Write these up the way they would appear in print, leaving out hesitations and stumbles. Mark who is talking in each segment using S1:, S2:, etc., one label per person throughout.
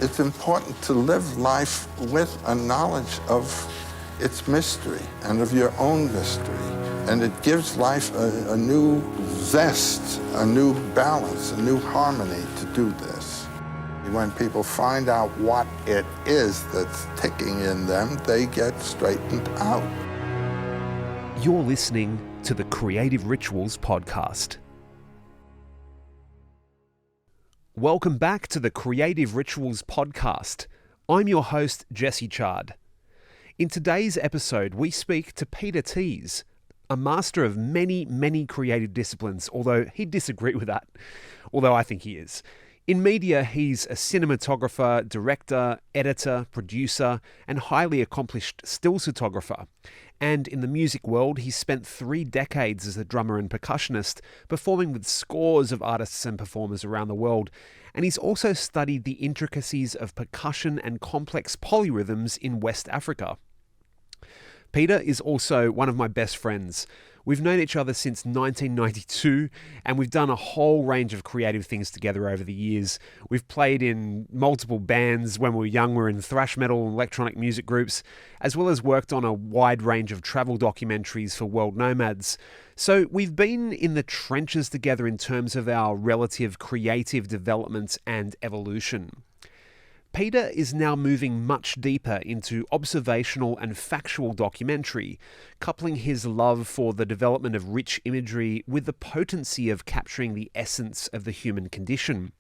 S1: It's important to live life with a knowledge of its mystery and of your own mystery. And it gives life a new zest, a new balance, a new harmony to do this. When people find out what it is that's ticking in them, they get straightened out.
S2: You're listening to the Creative Rituals podcast. Welcome back to the Creative Rituals podcast. I'm your host, Jesse Chard. In today's episode, we speak to Peter Teys, a master of many creative disciplines, although he'd disagree with that, although I think he is. In media, he's a cinematographer, director, editor, producer, and highly accomplished still photographer. And in the music world, he's spent 3 decades as a drummer and percussionist, performing with scores of artists and performers around the world. And he's also studied the intricacies of percussion and complex polyrhythms in West Africa. Peter is also one of my best friends. We've known each other since 1992, and we've done a whole range of creative things together over the years. We've played in multiple bands. When we were young, we were in thrash metal and electronic music groups, as well as worked on a wide range of travel documentaries for World Nomads. So we've been in the trenches together in terms of our relative creative development and evolution. Peter is now moving much deeper into observational and factual documentary, coupling his love for the development of rich imagery with the potency of capturing the essence of the human condition.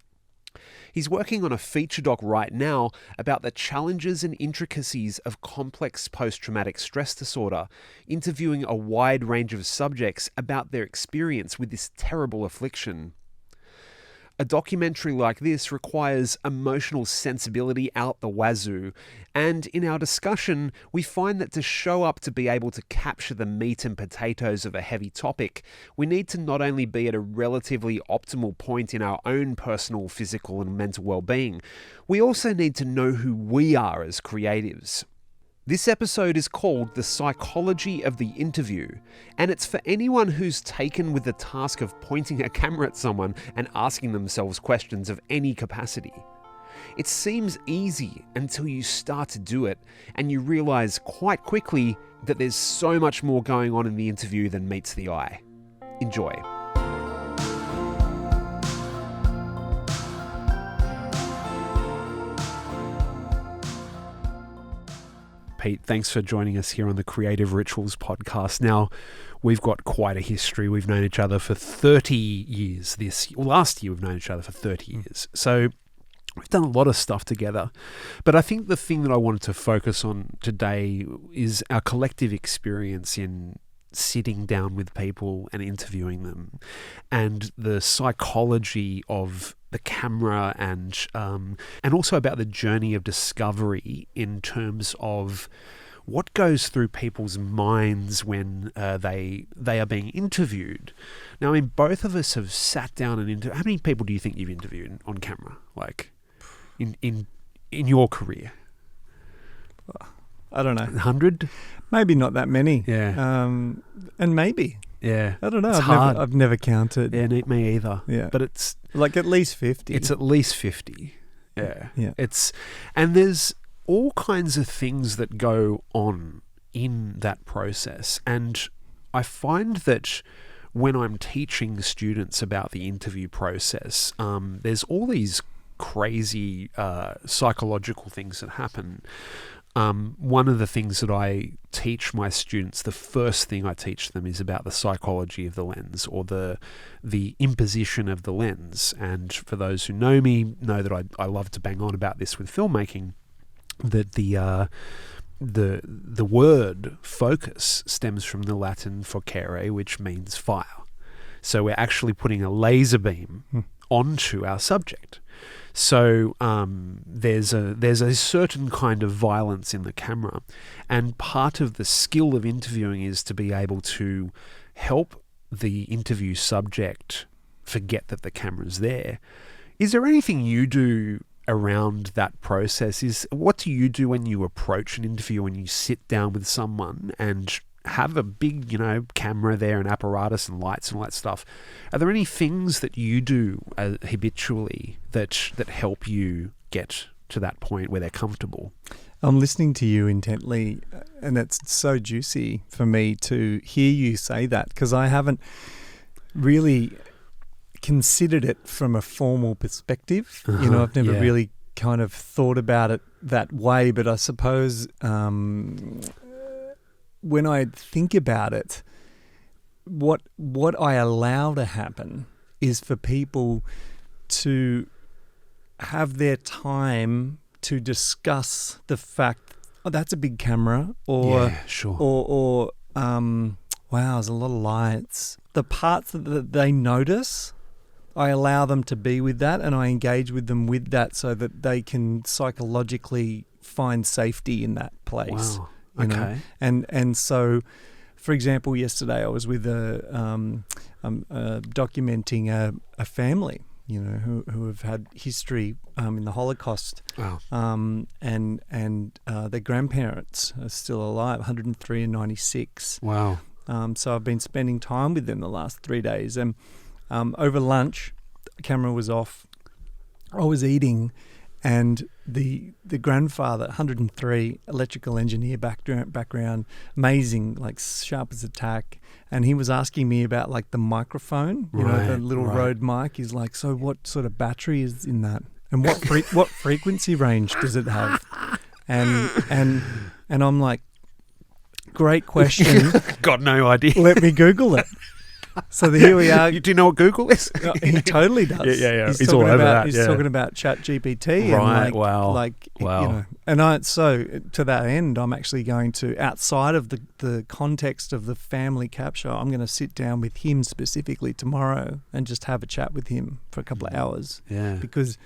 S2: He's working on a feature doc right now about the challenges and intricacies of complex post-traumatic stress disorder, interviewing a wide range of subjects about their experience with this terrible affliction. A documentary like this requires emotional sensibility out the wazoo, and in our discussion, we find that to show up to be able to capture the meat and potatoes of a heavy topic, we need to not only be at a relatively optimal point in our own personal, physical, and mental well-being, we also need to know who we are as creatives. This episode is called The Psychology of the Interview, and it's for anyone who's taken with the task of pointing a camera at someone and asking themselves questions of any capacity. It seems easy until you start to do it, and you realize quite quickly that there's so much more going on in the interview than meets the eye. Enjoy. Pete, thanks for joining us here on the Creative Rituals podcast. Now, we've got quite a history. We've known each other for 30 years. Last year we've known each other for 30 years. So we've done a lot of stuff together. But I think the thing that I wanted to focus on today is our collective experience in sitting down with people and interviewing them, and the psychology of the camera, and also about the journey of discovery in terms of what goes through people's minds when they are being interviewed. Now, I mean, both of us have sat down and how many people do you think you've interviewed on camera, like in your career? I don't know. 100?
S3: Maybe not that many.
S2: Yeah.
S3: And maybe.
S2: Yeah.
S3: I don't know.
S2: It's hard.
S3: I've never counted.
S2: Yeah, me either.
S3: Yeah.
S2: But it's
S3: like at least 50.
S2: It's at least 50. Yeah.
S3: Yeah.
S2: And there's all kinds of things that go on in that process. And I find that when I'm teaching students about the interview process, there's all these crazy psychological things that happen. One of the things that I teach my students, the first thing I teach them is about the psychology of the lens, or the imposition of the lens. And for those who know me, know that I love to bang on about this with filmmaking, that the word focus stems from the Latin focere, which means fire. So we're actually putting a laser beam onto our subject. So there's a certain kind of violence in the camera, and part of the skill of interviewing is to be able to help the interview subject forget that the camera's there. Is there anything you do around that process? What do you do when you approach an interview, when you sit down with someone and have a big, camera there and apparatus and lights and all that stuff? Are there any things that you do habitually that help you get to that point where they're comfortable.
S3: I'm listening to you intently, and it's so juicy for me to hear you say that, because I haven't really considered it from a formal perspective. I've never really kind of thought about it that way, but I suppose when I think about it, what I allow to happen is for people to have their time to discuss the fact, oh, that's a big camera, or wow, there's a lot of lights. The parts that they notice, I allow them to be with that, and I engage with them with that, so that they can psychologically find safety in that place.
S2: Wow.
S3: You know? And so, for example, yesterday I was with documenting a family, who have had history in the Holocaust.
S2: Wow.
S3: And their grandparents are still alive, 103 and 96.
S2: Wow.
S3: So I've been spending time with them the last 3 days. And over lunch, the camera was off. I was eating, and the grandfather, 103, electrical engineer background, amazing, like sharp as a tack. And he was asking me about like the microphone, the little Rode mic. He's like, so what sort of battery is in that? And what frequency range does it have? And I'm like, great question.
S2: Got no idea.
S3: Let me Google it. So here we are.
S2: Do you know what Google is?
S3: He totally does.
S2: Yeah.
S3: He's
S2: all over that.
S3: He's talking about ChatGPT.
S2: Right.
S3: And
S2: Wow.
S3: And so to that end, I'm actually going to, outside of the context of the family capture, I'm going to sit down with him specifically tomorrow and just have a chat with him for a couple of hours.
S2: Yeah.
S3: Because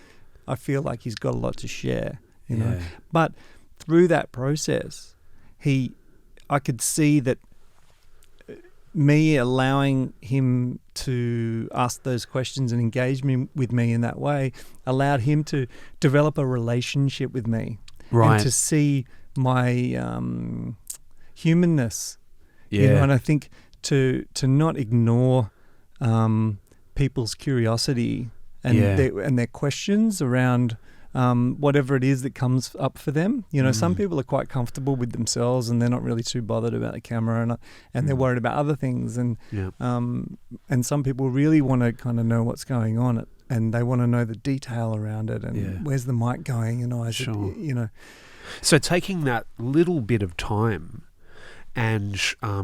S3: I feel like he's got a lot to share. You know.
S2: Yeah.
S3: But through that process, I could see that me allowing him to ask those questions and engage with me in that way allowed him to develop a relationship with me, and to see my humanness.
S2: Yeah.
S3: And I think to not ignore people's curiosity and their questions around whatever it is that comes up for them. Some people are quite comfortable with themselves and they're not really too bothered about the camera, and they're worried about other things. And some people really want to kind of know what's going on, and they want to know the detail around it, and where's the mic going,
S2: Sure. So taking that little bit of time and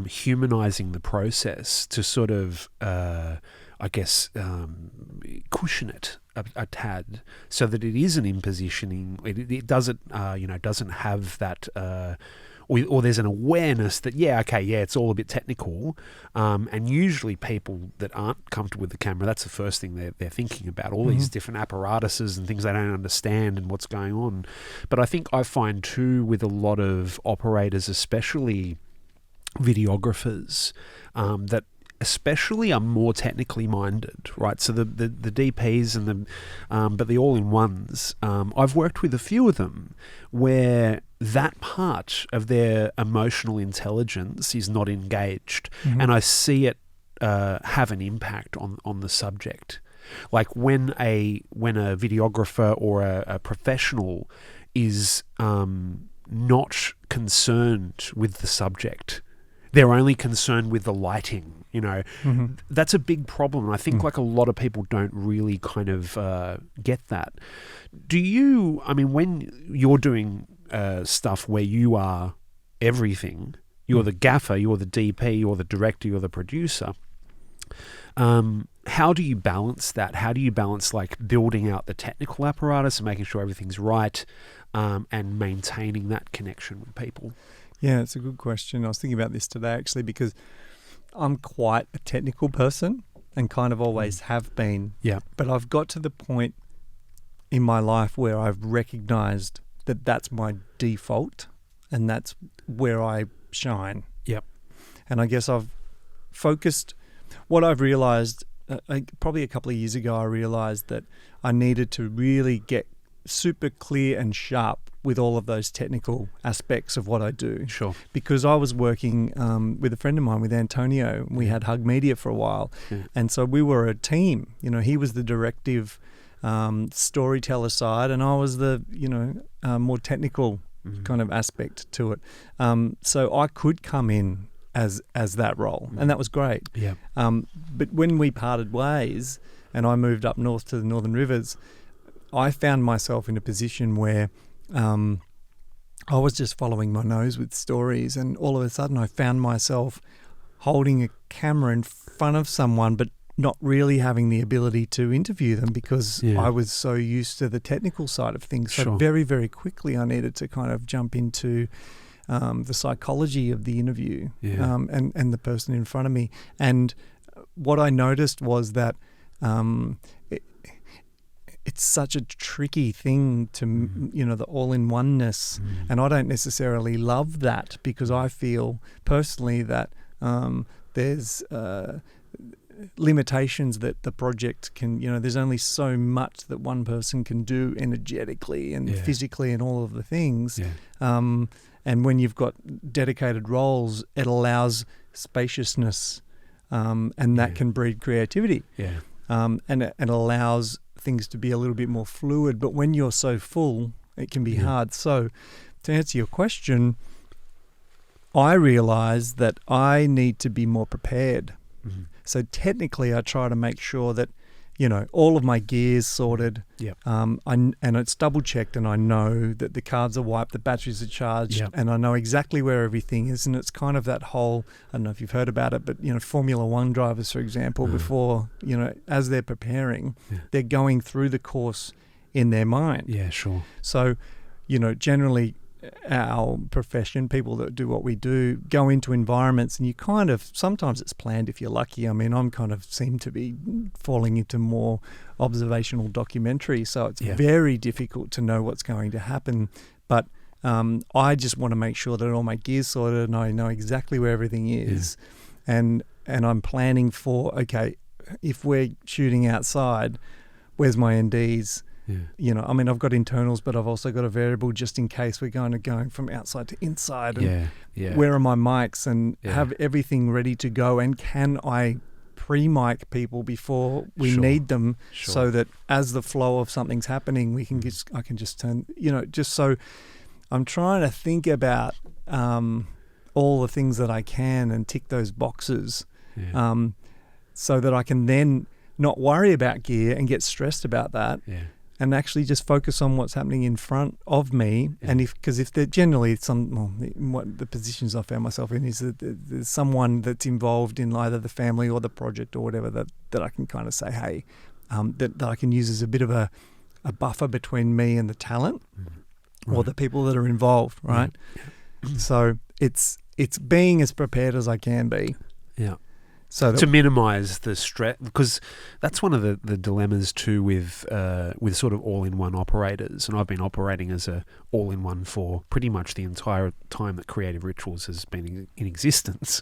S2: humanizing the process to sort of, cushion it a tad, so that it is an impositioning. It doesn't, doesn't have that, or there's an awareness that it's all a bit technical, and usually people that aren't comfortable with the camera, that's the first thing they're thinking about, all these different apparatuses and things they don't understand and what's going on. But I think I find too, with a lot of operators, especially videographers, that especially are more technically minded, right? So the DPs and but the all-in-ones, I've worked with a few of them where that part of their emotional intelligence is not engaged, and I see it have an impact on the subject. Like when a videographer or a professional is not concerned with the subject, they're only concerned with the lighting. That's a big problem. And I think like a lot of people don't really kind of get that. Do you, when you're doing stuff where you are everything, you're the gaffer, you're the DP, you're the director, you're the producer, how do you balance that? How do you balance like building out the technical apparatus and making sure everything's right, and maintaining that connection with people?
S3: Yeah, it's a good question. I was thinking about this today actually, because I'm quite a technical person and kind of always have been.
S2: Yeah.
S3: But I've got to the point in my life where I've recognized that that's my default and that's where I shine.
S2: Yep.
S3: And I guess I've focused. What I've realized, probably a couple of years ago, I realized that I needed to really get super clear and sharp with all of those technical aspects of what I do.
S2: Sure.
S3: Because I was working with a friend of mine, with Antonio. We had Hug Media for a while. Yeah. And so we were a team. He was the directive storyteller side, and I was the more technical kind of aspect to it. So I could come in as that role, and that was great.
S2: Yeah.
S3: But when we parted ways, and I moved up north to the Northern Rivers, I found myself in a position where I was just following my nose with stories, and all of a sudden I found myself holding a camera in front of someone, but not really having the ability to interview them because I was so used to the technical side of things. So very, very quickly I needed to kind of jump into the psychology of the interview and the person in front of me. And what I noticed was that it's such a tricky thing to, the all-in-oneness. And I don't necessarily love that because I feel personally that there's limitations that the project can, there's only so much that one person can do energetically and physically and all of the things. And when you've got dedicated roles, it allows spaciousness, and that can breed creativity. And it allows things to be a little bit more fluid. But when you're so full, it can be hard. So to answer your question, I realize that I need to be more prepared. So technically, I try to make sure that, all of my gear's sorted. And it's double checked, and I know that the cards are wiped, the batteries are charged, and I know exactly where everything is. And it's kind of that whole, I don't know if you've heard about it, but Formula One drivers, for example, before as they're preparing, they're going through the course in their mind. So, generally, our profession, people that do what we do, go into environments, and you kind of, sometimes it's planned if you're lucky. I mean, I'm kind of seem to be falling into more observational documentary, so it's very difficult to know what's going to happen. But I just want to make sure that all my gear's sorted and I know exactly where everything is. And I'm planning for, okay, if we're shooting outside, where's my NDs? I've got internals, but I've also got a variable just in case we're going from outside to inside. And where are my mics, and have everything ready to go? And can I pre-mic people before we need them, so that as the flow of something's happening, I can just turn. Just so I'm trying to think about all the things that I can and tick those boxes, so that I can then not worry about gear and get stressed about that. And actually just focus on what's happening in front of me. And if they're generally what the positions I found myself in is that there's someone that's involved in either the family or the project or whatever that I can kind of say, hey, that I can use as a bit of a buffer between me and the talent or the people that are involved, right? So it's being as prepared as I can be. So
S2: to minimise the stress, because that's one of the dilemmas too with sort of all-in-one operators, and I've been operating as a all-in-one for pretty much the entire time that Creative Rituals has been in existence.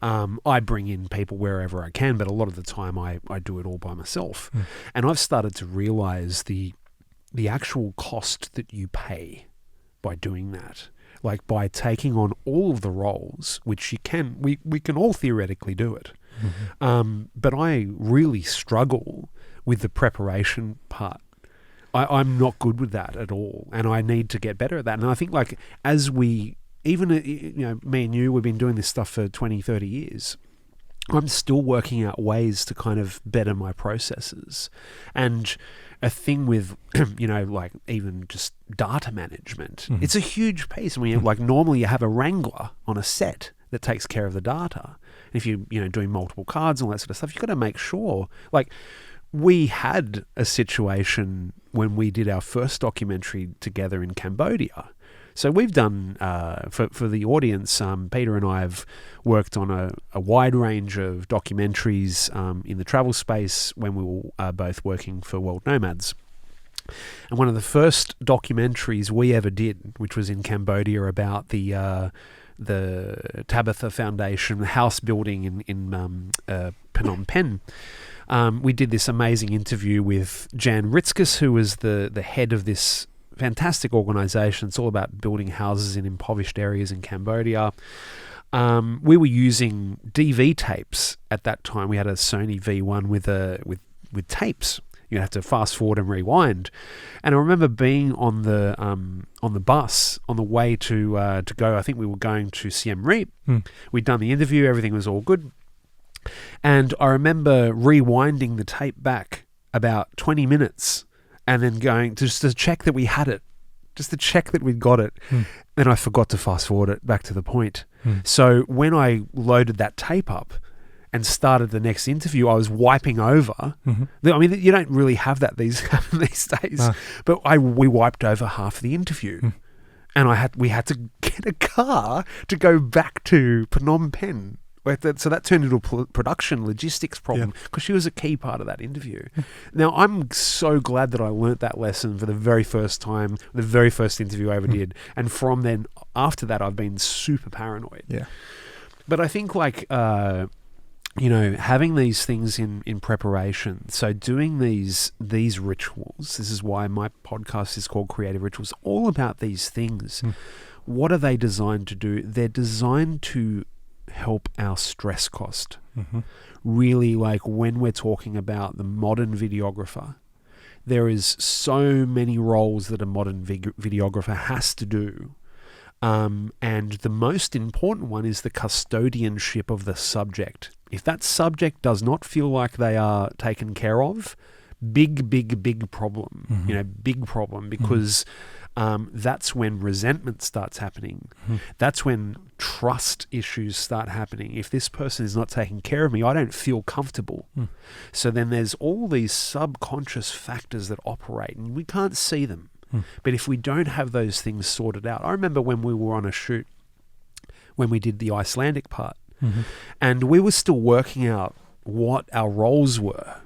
S2: I bring in people wherever I can, but a lot of the time I do it all by myself. And I've started to realise the actual cost that you pay by doing that. Like by taking on all of the roles, which we can all theoretically do it. But I really struggle with the preparation part. I'm not good with that at all, and I need to get better at that. And I think as we, even, me and you, we've been doing this stuff for 20, 30 years. I'm still working out ways to kind of better my processes. And a thing with, even just data management, it's a huge piece. I mean, normally you have a wrangler on a set that takes care of the data. If you're, doing multiple cards and all that sort of stuff, you've got to make sure. We had a situation when we did our first documentary together in Cambodia. So we've done, for the audience, Peter and I have worked on a wide range of documentaries in the travel space when we were both working for World Nomads. And one of the first documentaries we ever did, which was in Cambodia about the Tabitha Foundation, the house building in Phnom Penh, we did this amazing interview with Jan Ritzkus, who was the head of this fantastic organisation. It's all about building houses in impoverished areas in Cambodia. We were using DV tapes at that time. We had a Sony V1 with tapes. You have to fast forward and rewind. And I remember being on the bus on the way to go. I think we were going to Siem Reap. We'd done the interview. Everything was all good. And I remember rewinding the tape back about 20 minutes and then going just to check that we had it, just to check that we'd got it. Then I forgot to fast forward it back to the point. So when I loaded that tape up and started the next interview, I was wiping over. I mean, you don't really have that these days, but we wiped over half the interview. And we had to get a car to go back to Phnom Penh. So that turned into a production logistics problem because she was a key part of that interview. Now, I'm so glad that I learnt that lesson for the very first time, the very first interview I ever did. And from then, after that, I've been super paranoid. Yeah. But I think having these things in preparation, so doing these rituals, this is why my podcast is called Creative Rituals, all about these things. What are they designed to do? They're designed to help our stress cost. Really, like when we're talking about the modern videographer, there is so many roles that a modern videographer has to do. And the most important one is the custodianship of the subject. If that subject does not feel like they are taken care of, big problem, big problem, because that's when resentment starts happening. That's when trust issues start happening. If this person is not taking care of me, I don't feel comfortable. So then there's all these subconscious factors that operate and we can't see them. But if we don't have those things sorted out, I remember when we were on a shoot, when we did the Icelandic part, and we were still working out what our roles were.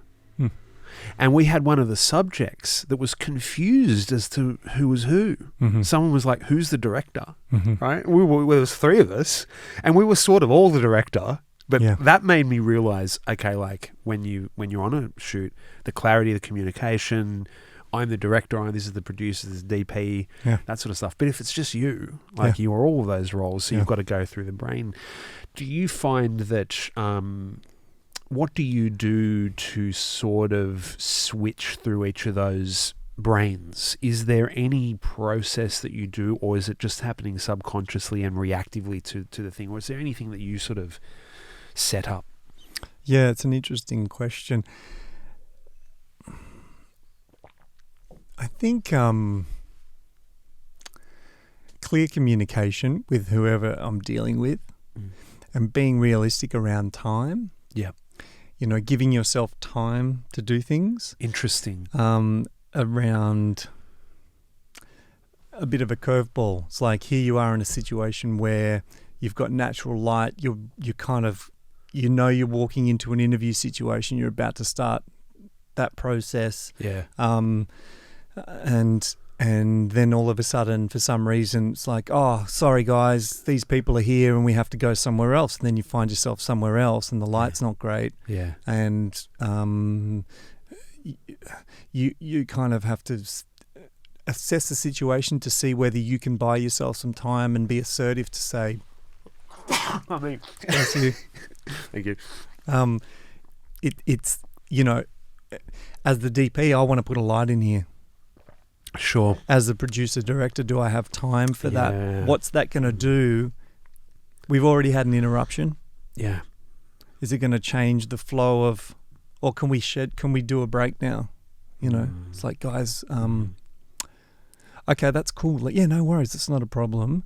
S2: And we had one of the subjects that was confused as to who was who. Someone was like, who's the director? Right? There was three of us, and we were sort of all the director. But that made me realize, okay, like when you're on a shoot, the clarity of the communication, I'm the director, this is the producer, this is DP, that sort of stuff. But if it's just you, like you are all of those roles, so you've got to go through the brain. Do you find that... what do you do to sort of switch through each of those brains? Is there any process that you do, or is it just happening subconsciously and reactively to the thing? Or is there anything that you sort of set up?
S3: Yeah, it's an interesting question. I think clear communication with whoever I'm dealing with and being realistic around time. Yeah. Giving yourself time to do things. Interesting. Around a bit of a curveball. It's like here you are in a situation where you've got natural light. You're kind of, you're walking into an interview situation. You're about to start that process. Yeah. And then all of a sudden, for some reason, it's like, oh, sorry, guys, these people are here and we have to go somewhere else. And then you find yourself somewhere else and the light's not great. Yeah. And you kind of have to assess the situation to see whether you can buy yourself some time and be assertive to say, I mean, thank you. Thank you. It's, as the DP, I want to put a light in here. Sure. As the producer director, do I have time for that? What's that going to do? We've already had an interruption. Yeah. Is it going to change the flow of, or can we do a break now? It's like, guys, okay, that's cool. Like, yeah, no worries. It's not a problem.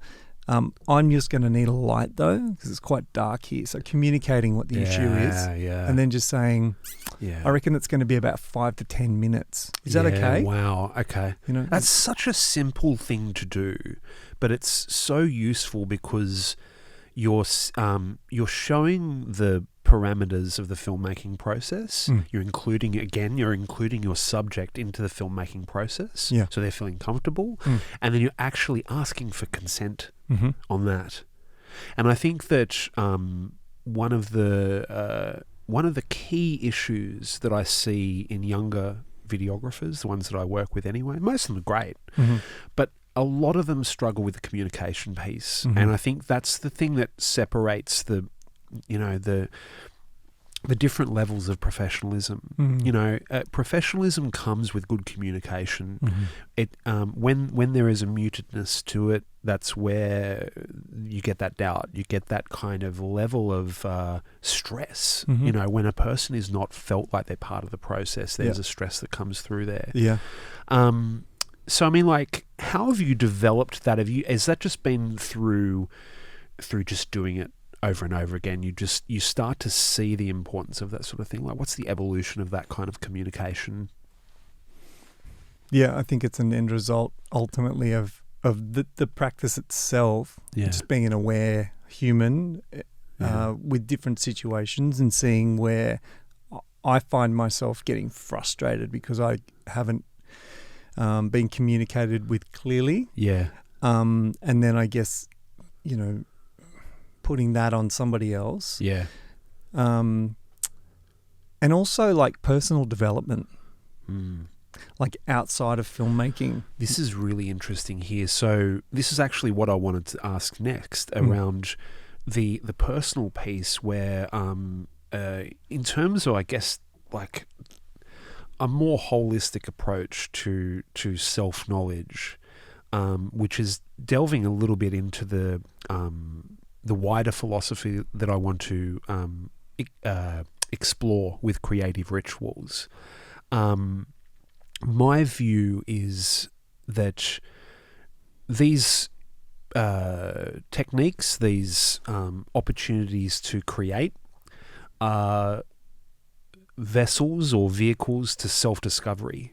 S3: I'm just going to need a light though, because it's quite dark here. So communicating what the issue is, and then just saying, I reckon it's going to be about 5 to 10 minutes. Is that okay? Wow. Okay. That's such a simple thing to do, but it's so useful because you're showing the parameters of the filmmaking process. You're including your subject into the filmmaking process, so they're feeling comfortable, and then you're actually asking for consent on that. And I think that one of the key issues that I see in younger videographers, the ones that I work with anyway, most of them are great, but a lot of them struggle with the communication piece. And I think that's the thing that separates the
S2: the different levels of professionalism.
S3: Mm.
S2: You know, professionalism comes with good communication.
S3: Mhm.
S2: It when there is a mutedness to it, that's where you get that doubt. You get that kind of level of stress.
S3: Mhm.
S2: You know, when a person is not felt like they're part of the process, there's
S3: Yeah.
S2: a stress that comes through there.
S3: Yeah.
S2: So I mean, like, how have you developed that? Has that just been through just doing it over and over again? You start to see the importance of that sort of thing. Like, what's the evolution of that kind of communication?
S3: Yeah, I think it's an end result ultimately of the practice itself.
S2: Yeah.
S3: Just being an aware human with different situations and seeing where I find myself getting frustrated because I haven't been communicated with clearly.
S2: Yeah.
S3: And then I guess, you know, putting that on somebody else.
S2: Yeah.
S3: And also like personal development, like outside of filmmaking.
S2: This is really interesting here. So this is actually what I wanted to ask next around the personal piece where in terms of, I guess, like a more holistic approach to self-knowledge, which is delving a little bit into the wider philosophy that I want to explore with creative rituals. My view is that these techniques, these opportunities to create, are vessels or vehicles to self-discovery.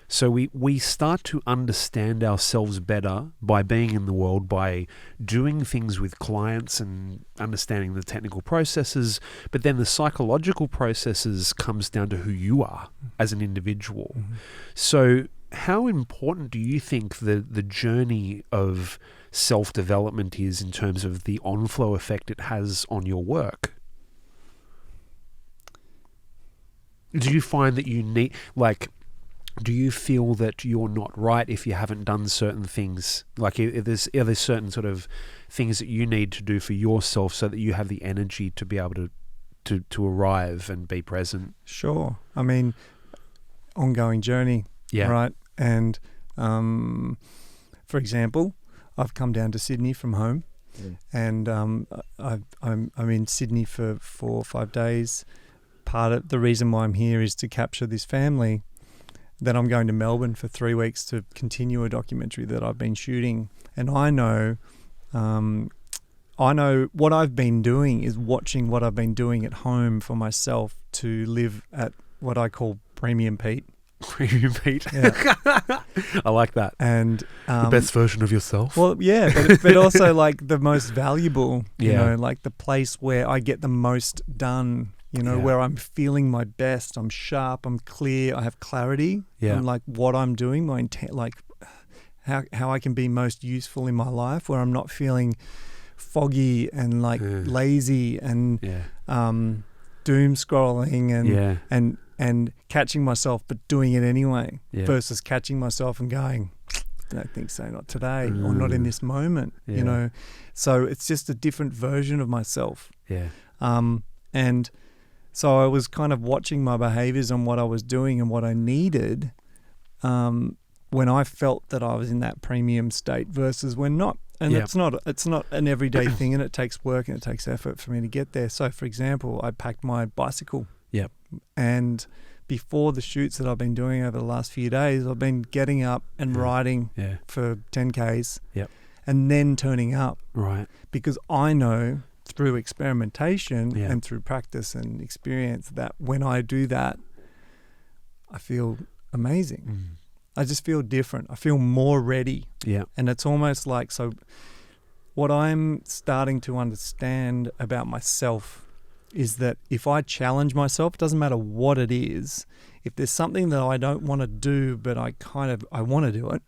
S2: So we start to understand ourselves better by being in the world, by doing things with clients and understanding the technical processes, but then the psychological processes comes down to who you are as an individual. Mm-hmm. So how important do you think the journey of self-development is in terms of the on-flow effect it has on your work? Do you find that you need, like, do you feel that you're not right if you haven't done certain things? Like, are there certain sort of things that you need to do for yourself so that you have the energy to be able to arrive and be present?
S3: Sure. I mean, ongoing journey, right? And for example, I've come down to Sydney from home, and I'm in Sydney for 4 or 5 days. Part of the reason why I'm here is to capture this family. Then I'm going to Melbourne for 3 weeks to continue a documentary that I've been shooting. And I know what I've been doing is watching what I've been doing at home for myself to live at what I call premium Pete.
S2: Premium Pete.
S3: Yeah.
S2: I like that.
S3: And
S2: the best version of yourself.
S3: Well, yeah, but also like the most valuable, you know, like the place where I get the most done. You know, where I'm feeling my best, I'm sharp, I'm clear, I have clarity on like what I'm doing, my intent, like how I can be most useful in my life, where I'm not feeling foggy and like lazy and doom scrolling and catching myself but doing it anyway, versus catching myself and going, I don't think so, not today, or not in this moment, you know. So it's just a different version of myself. And so I was kind of watching my behaviors on what I was doing and what I needed when I felt that I was in that premium state versus when not. And it's not an everyday thing, and it takes work and it takes effort for me to get there. So, for example, I packed my bicycle. And before the shoots that I've been doing over the last few days, I've been getting up and riding for 10Ks and then turning up. Right. Because I know through experimentation and through practice and experience that when I do that, I feel amazing. I just feel different. I feel more ready. And it's almost like, so what I'm starting to understand about myself is that if I challenge myself, it doesn't matter what it is, if there's something that I don't want to do, but I want to do it,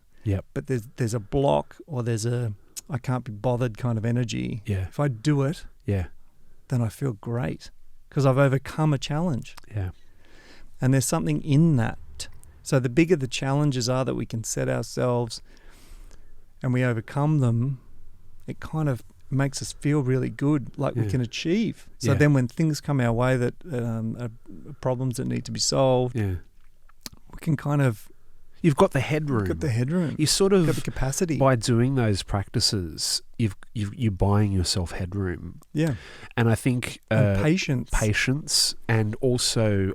S3: but there's a block or there's a I can't be bothered kind of energy. If I do it, then I feel great because I've overcome a challenge. And there's something in that. So the bigger the challenges are that we can set ourselves and we overcome them, it kind of makes us feel really good, like we
S2: Yeah.
S3: can achieve. So
S2: Yeah.
S3: then when things come our way that are problems that need to be solved,
S2: Yeah.
S3: we can kind of
S2: You've got the headroom.
S3: get the headroom,
S2: You sort
S3: got the
S2: of,
S3: capacity.
S2: by doing those practices, you're buying yourself headroom.
S3: Yeah.
S2: And I think
S3: And patience.
S2: and also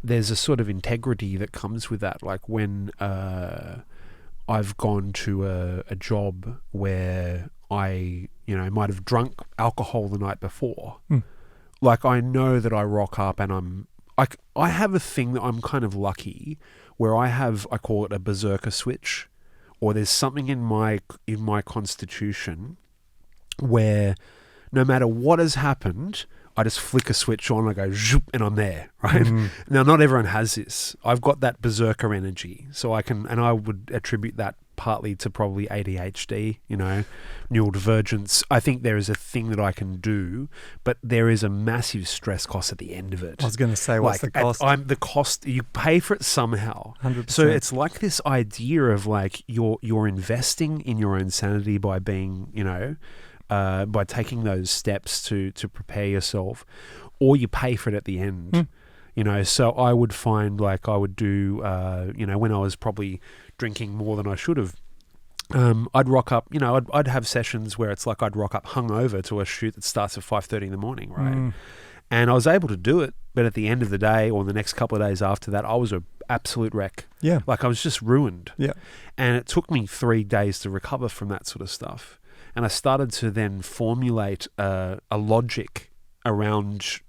S2: there's a sort of integrity that comes with that. Like when I've gone to a job where I, might have drunk alcohol the night before. Like I know that I rock up and I have a thing that I'm kind of lucky where I call it a berserker switch, or there's something in my constitution where no matter what has happened, I just flick a switch on, I go zoop, and I'm there, right? Now, not everyone has this. I've got that berserker energy, so I would attribute that partly to probably ADHD, neurodivergence. I think there is a thing that I can do, but there is a massive stress cost at the end of it.
S3: I was going to say, what's the cost?
S2: The cost, you pay for it somehow.
S3: 100%.
S2: So it's like this idea of like you're investing in your own sanity by being, by taking those steps to prepare yourself, or you pay for it at the end. So I would find like I would do, when I was probably drinking more than I should have, I'd rock up, I'd have sessions where it's like I'd rock up hungover to a shoot that starts at 5:30 in the morning, right? And I was able to do it, but at the end of the day or the next couple of days after that, I was an absolute wreck.
S3: Yeah.
S2: Like I was just ruined.
S3: Yeah.
S2: And it took me 3 days to recover from that sort of stuff. And I started to then formulate a logic around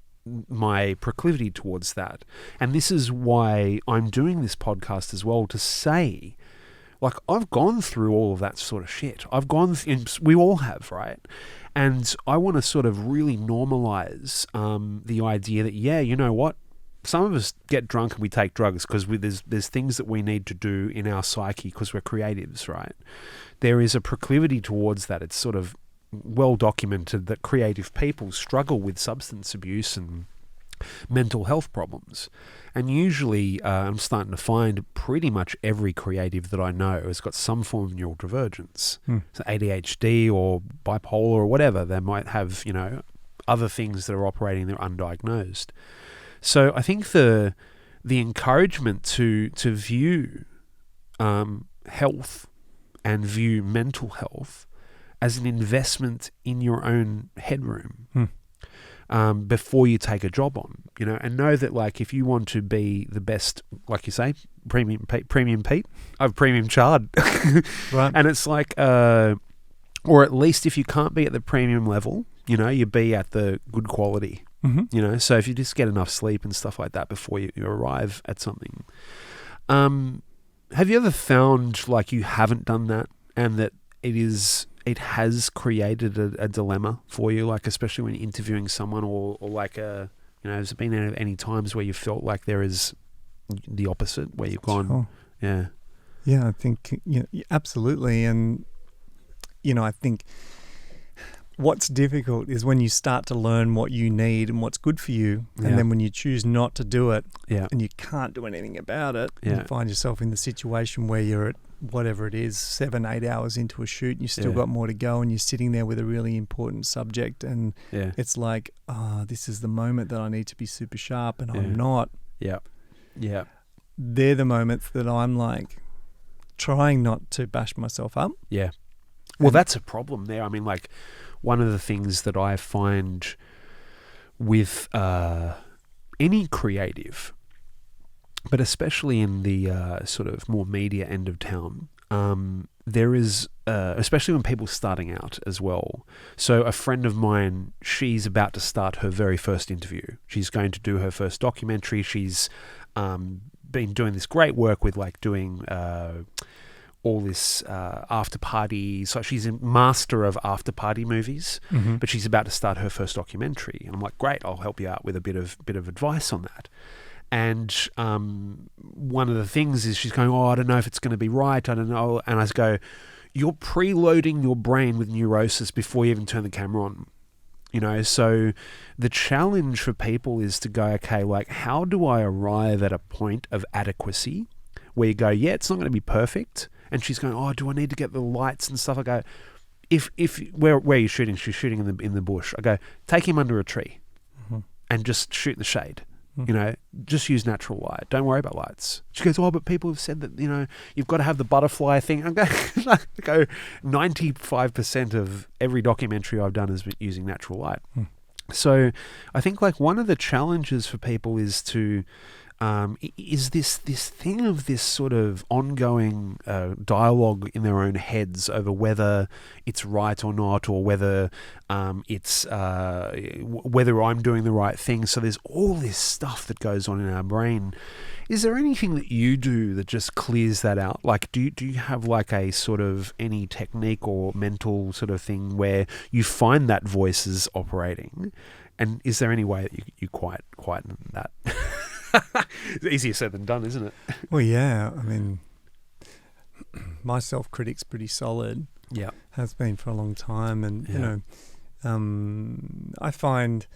S2: my proclivity towards that. And this is why I'm doing this podcast as well, to say, like, I've gone through all of that sort of shit. We all have, right? And I want to sort of really normalize the idea that, yeah, you know what? Some of us get drunk and we take drugs because there's things that we need to do in our psyche because we're creatives, right? There is a proclivity towards that. It's sort of well documented that creative people struggle with substance abuse and mental health problems. And usually I'm starting to find pretty much every creative that I know has got some form of neurodivergence. So ADHD or bipolar or whatever. They might have, other things that are operating that are undiagnosed. So I think the encouragement to view health and view mental health as an investment in your own headroom before you take a job on, and know that like if you want to be the best, like you say, premium Pete, I've premium Chard,
S3: Right.
S2: And it's like, or at least if you can't be at the premium level, you be at the good quality. So if you just get enough sleep and stuff like that before you arrive at something. Have you ever found like you haven't done that and that it has created a dilemma for you, like especially when you're interviewing someone or like has there been any times where you felt like there is the opposite, where you've gone,
S3: Yeah, I think absolutely. And, I think what's difficult is when you start to learn what you need and what's good for you, and then when you choose not to do it, and you can't do anything about it, you find yourself in the situation where you're at whatever it is, 7-8 hours into a shoot, and you still got more to go, and you're sitting there with a really important subject, and it's like, this is the moment that I need to be super sharp, and I'm not. They're the moments that I'm like trying not to bash myself up.
S2: Well, that's a problem there. I mean, like, one of the things that I find with any creative, but especially in the sort of more media end of town, there is, especially when people are starting out as well. So a friend of mine, she's about to start her very first interview. She's going to do her first documentary. She's been doing this great work with like doing all this after party. So she's a master of after party movies, but she's about to start her first documentary. And I'm like, great, I'll help you out with a bit of advice on that. And one of the things is she's going, I don't know if it's going to be right. I don't know. And I go, you're preloading your brain with neurosis before you even turn the camera on. So the challenge for people is to go, okay, like, how do I arrive at a point of adequacy where you go, it's not going to be perfect. And she's going, do I need to get the lights and stuff? I go, if where are you shooting? She's shooting in the bush. I go, take him under a tree, and just shoot in the shade. You know, just use natural light. Don't worry about lights. She goes, oh, but people have said that, you know, you've got to have the butterfly thing. I go 95% of every documentary I've done has been using natural light. So I think like one of the challenges for people is to is this thing of this sort of ongoing dialogue in their own heads over whether it's right or not, or whether it's whether I'm doing the right thing. So there's all this stuff that goes on in our brain. Is there anything that you do that just clears that out? Like, do you have like a sort of any technique or mental sort of thing where you find that voice is operating? And is there any way that you quieten that? It's easier said than done, isn't it?
S3: Well, yeah. I mean, my self-critic's pretty solid.
S2: Yeah.
S3: Has been for a long time. And, you know, I find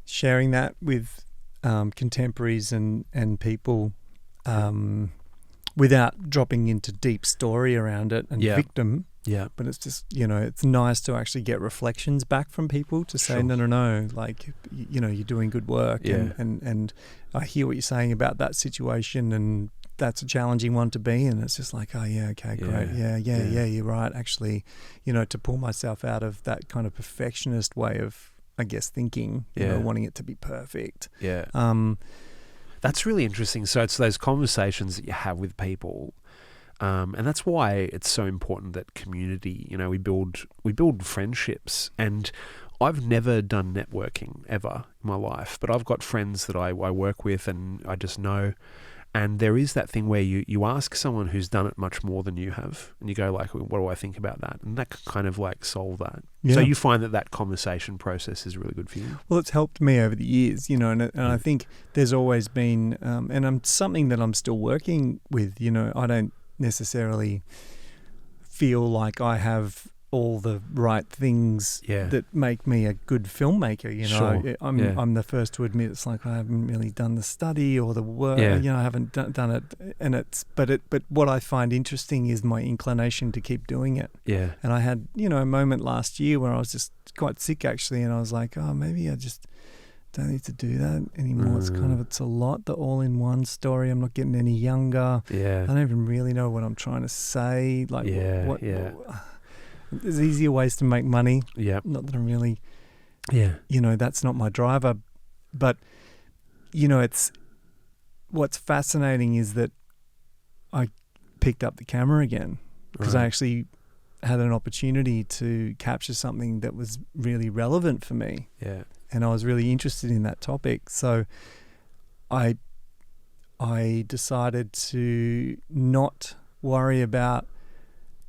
S3: sharing that with contemporaries and people without dropping into deep story around it and victim. Yeah. But it's just, you know, it's nice to actually get reflections back from people to say, no, like, you know, you're doing good work. Yeah. And I hear what you're saying about that situation, and that's a challenging one to be in. It's just like, oh, yeah, okay, great. Yeah, you're right. Actually, you know, to pull myself out of that kind of perfectionist way of, I guess, thinking, you know, wanting it to be perfect. Yeah.
S2: That's really interesting. So it's those conversations that you have with people. And that's why it's so important that community, you know, we build friendships. And I've never done networking ever in my life, but I've got friends that I work with and I just know. And there is that thing where you ask someone who's done it much more than you have, and you go like, what do I think about that? And that can kind of like solve that. Yeah. So you find that conversation process is really good for you?
S3: Well, it's helped me over the years, you know, and I think there's always been, and something that I'm still working with, you know, I don't necessarily feel like I have all the right things that make me a good filmmaker, you know. I'm the first to admit it's like I haven't really done the study or the work, you know, I haven't done it, and but what I find interesting is my inclination to keep doing it. Yeah. And I had, you know, a moment last year where I was just quite sick actually, and I was like, oh, maybe I just don't need to do that anymore. It's a lot, the all-in-one story. I'm not getting any younger. Yeah. I don't even really know what I'm trying to say. Like, what there's easier ways to make money. Yeah. Not that I'm really, you know, that's not my driver. But, you know, what's fascinating is that I picked up the camera again because I actually had an opportunity to capture something that was really relevant for me. Yeah. And I was really interested in that topic. So I decided to not worry about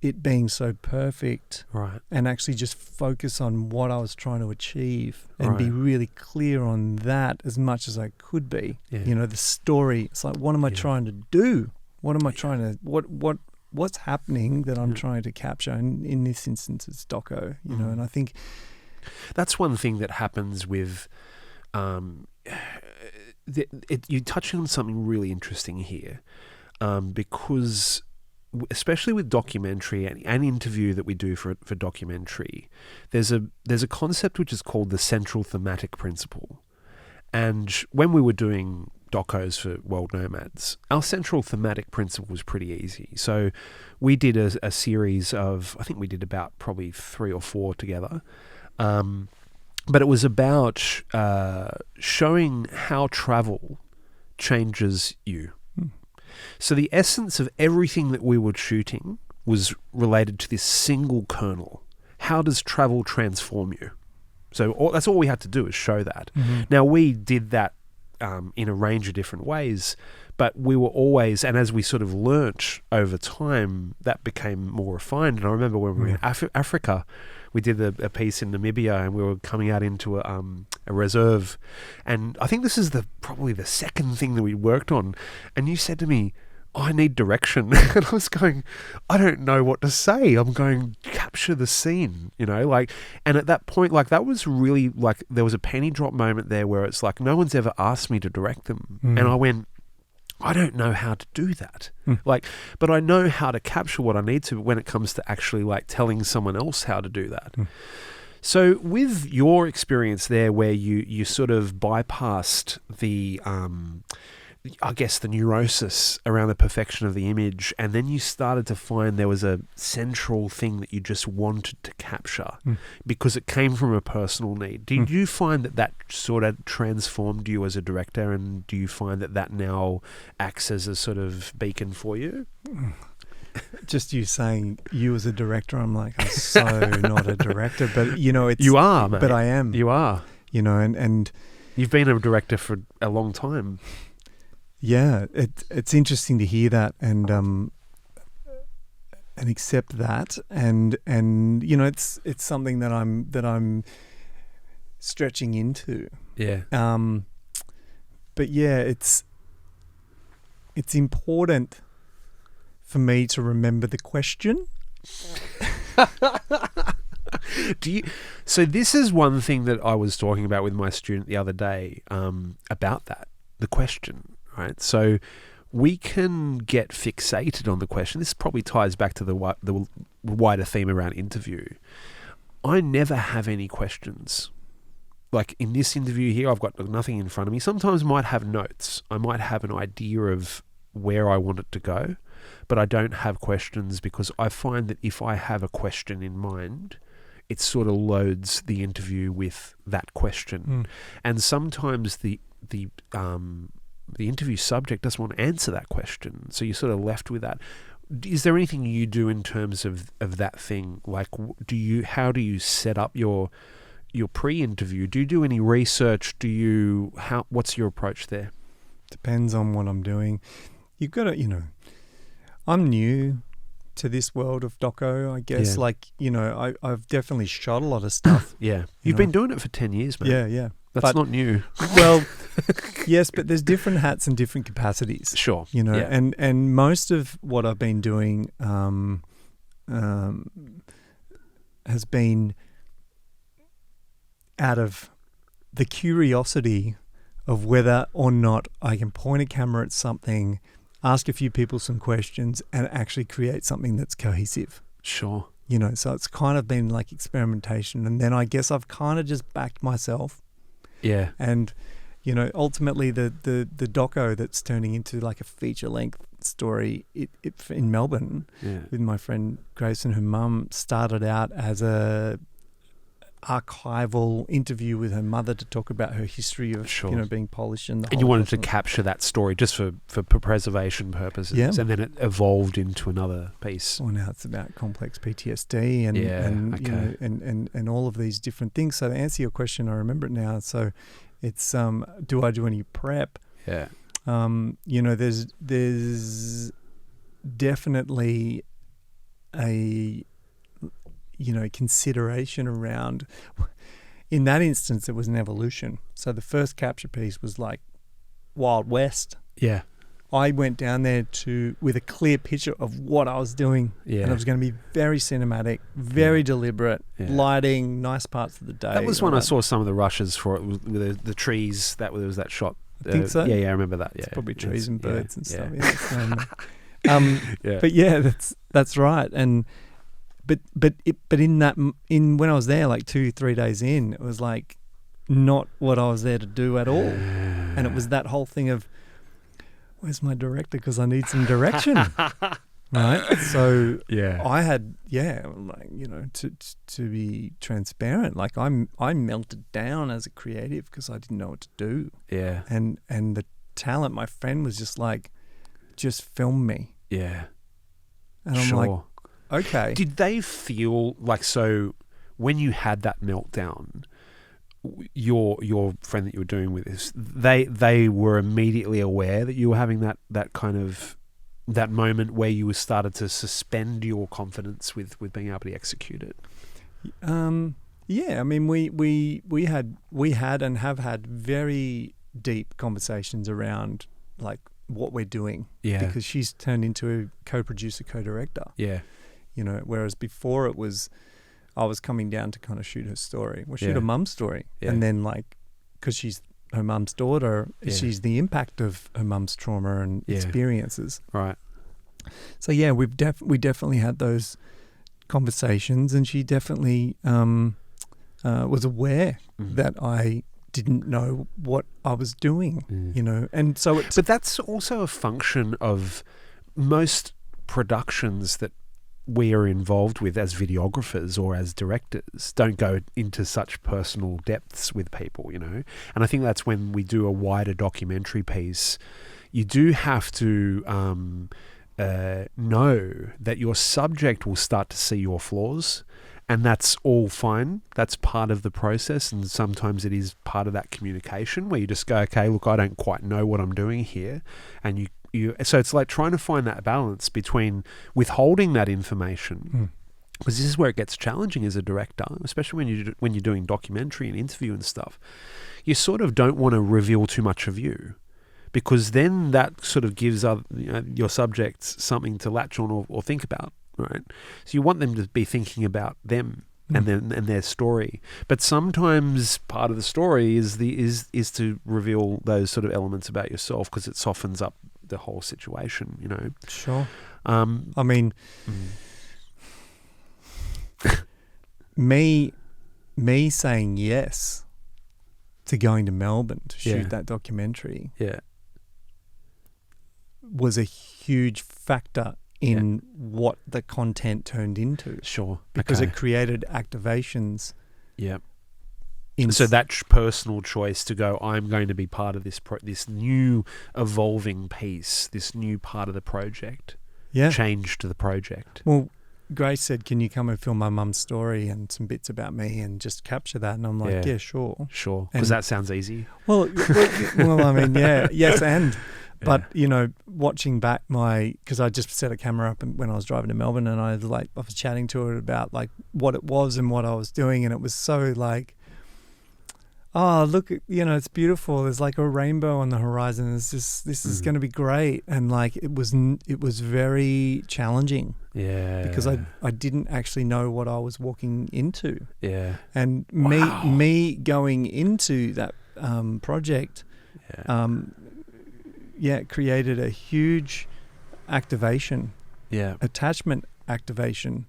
S3: it being so perfect, and actually just focus on what I was trying to achieve and be really clear on that as much as I could be. Yeah. You know, the story. It's like, what am I trying to do? What am I trying to what's happening that I'm trying to capture? And in this instance, it's doco. You know, and I think
S2: that's one thing that happens with. You're touching on something really interesting here, because especially with documentary and interview that we do for documentary, there's a concept which is called the central thematic principle. And when we were doing docos for World Nomads, our central thematic principle was pretty easy. So we did a series of, I think we did about probably 3 or 4 together. But it was about showing how travel changes you. So the essence of everything that we were shooting was related to this single kernel. How does travel transform you? So that's all we had to do is show that. Mm-hmm. Now, we did that in a range of different ways, but we were always, and as we sort of learnt over time, that became more refined. And I remember when we were in Africa, we did a piece in Namibia, and we were coming out into a reserve. And I think this is probably the second thing that we worked on. And you said to me, I need direction. And I was going, I don't know what to say. I'm going, capture the scene, you know, like, and at that point, like, that was really like, there was a penny drop moment there where it's like, no one's ever asked me to direct them. And I went, I don't know how to do that. But I know how to capture what I need to when it comes to actually like telling someone else how to do that. So with your experience there where you sort of bypassed the, I guess, the neurosis around the perfection of the image, and then you started to find there was a central thing that you just wanted to capture because it came from a personal need. Did you find that sort of transformed you as a director, and do you find that now acts as a sort of beacon for you?
S3: Just you saying you as a director, I'm like, I'm so not a director, but it's...
S2: You are, mate.
S3: But I am.
S2: You are.
S3: And...
S2: You've been a director for a long time.
S3: Yeah, it's interesting to hear that and accept that and it's something that I'm stretching into.
S2: Yeah.
S3: But yeah, it's important for me to remember the question.
S2: So this is one thing that I was talking about with my student the other day, about that, the question. Right, so we can get fixated on the question. This probably ties back to the wider theme around interview. I never have any questions. Like in this interview here, I've got nothing in front of me. Sometimes I might have notes. I might have an idea of where I want it to go, but I don't have questions because I find that if I have a question in mind, it sort of loads the interview with that question. And sometimes the interview subject doesn't want to answer that question, so you're sort of left with that. Is there anything you do in terms of that thing? Like, how do you set up your pre-interview? Do you do any research? What's your approach there?
S3: Depends on what I'm doing. You've got to, I'm new to this world of doco, I guess.
S2: Yeah.
S3: I've definitely shot a lot of stuff.
S2: Yeah. You've been doing it for 10 years, man.
S3: Yeah.
S2: That's not new.
S3: Well, yes, but there's different hats and different capacities.
S2: Sure.
S3: Yeah. And most of what I've been doing has been out of the curiosity of whether or not I can point a camera at something, ask a few people some questions, and actually create something that's cohesive.
S2: Sure.
S3: So it's kind of been like experimentation. And then I guess I've kind of just backed myself.
S2: Yeah.
S3: And, ultimately the doco that's turning into like a feature-length story in Melbourne with my friend Grace and her mum started out as a archival interview with her mother to talk about her history of being Polish and
S2: you wanted to capture that story just for preservation purposes.
S3: Yeah.
S2: And then it evolved into another piece.
S3: Well, now it's about complex PTSD and all of these different things. So to answer your question, I remember it now. So it's do I do any prep?
S2: Yeah.
S3: There's definitely a consideration around. In that instance, it was an evolution. So the first capture piece was like Wild West.
S2: Yeah.
S3: I went down there with a clear picture of what I was doing.
S2: Yeah.
S3: And it was going to be very cinematic, very deliberate, lighting, nice parts of the day.
S2: That was when I saw some of the rushes for it with the trees. There was that shot.
S3: I think so.
S2: Yeah, I remember that. Yeah.
S3: It's probably trees and birds and stuff.
S2: Yeah.
S3: But yeah, that's right. And but in when I was there, like 2-3 days in, it was like not what I was there to do at all. And it was that whole thing of, where's my director? Because I need some direction. Right. So I had, to be transparent, like I melted down as a creative because I didn't know what to do. Yeah. And the talent, my friend was just like, just film me.
S2: Yeah.
S3: And I'm like, okay.
S2: Did they feel like, so when you had that meltdown, your friend that you were doing with this, they were immediately aware that you were having that kind of that moment where you started to suspend your confidence with being able to execute it?
S3: Yeah, I mean we had and have had very deep conversations around like what we're doing. Yeah. Because she's turned into a co-producer, co-director. Yeah. Whereas before it was I was coming down to kind of shoot her story. Well, shoot her mum's story. Yeah. And then like, because she's her mum's daughter.
S2: Yeah.
S3: She's the impact of her mum's trauma and
S2: Yeah.
S3: experiences.
S2: Right.
S3: So yeah, we definitely had those conversations, and she definitely was aware that I didn't know what I was doing, you know, and so it's.
S2: But that's also a function of most productions that we are involved with as videographers or as directors don't go into such personal depths with people, you know. And I think that's when we do a wider documentary piece, you do have to know that your subject will start to see your flaws, and that's all fine. That's part of the process, and sometimes it is part of that communication where you just go, okay, look, I don't quite know what I'm doing here, and you so it's like trying to find that balance between withholding that information, because this is where it gets challenging as a director, especially when you're doing documentary and interview and stuff. You sort of don't want to reveal too much of you, because then that sort of gives your subjects something to latch on or think about, right? So you want them to be thinking about them and their story. But sometimes part of the story is to reveal those sort of elements about yourself, because it softens up the whole situation, you know.
S3: Sure. I mean, me saying yes to going to Melbourne to shoot that documentary was a huge factor in what the content turned into.
S2: Sure.
S3: Because it created activations.
S2: Yeah. So that personal choice to go, I'm going to be part of this new evolving piece, this new part of the project, changed the project.
S3: Well, Grace said, can you come and film my mum's story and some bits about me and just capture that? And I'm like, yeah sure.
S2: Sure, because that sounds easy.
S3: Well, I mean, yeah, yes, and... But, you know, watching back because I just set a camera up when I was driving to Melbourne, and I was chatting to her about like what it was and what I was doing, and it was so like, oh, look, you know, it's beautiful. There's like a rainbow on the horizon. This is going to be great. And like it was very challenging. Yeah. Because I didn't actually know what I was walking into. Yeah. And me going into that project created a huge activation, attachment activation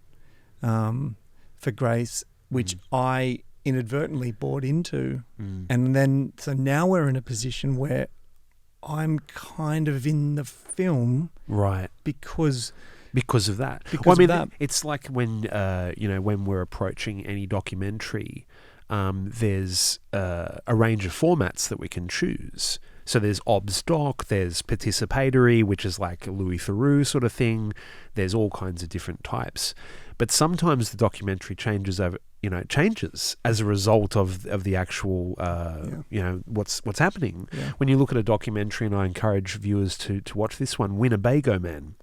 S3: for Grace, which I inadvertently bought into. And then, so now we're in a position where I'm kind of in the film. Right. Because
S2: of that. It's like when, when we're approaching any documentary, there's a range of formats that we can choose. So there's obs doc, there's participatory, which is like a Louis Theroux sort of thing. There's all kinds of different types. But sometimes the documentary changes as a result of the actual, what's happening. Yeah. When you look at a documentary, and I encourage viewers to watch this one, Winnebago Man.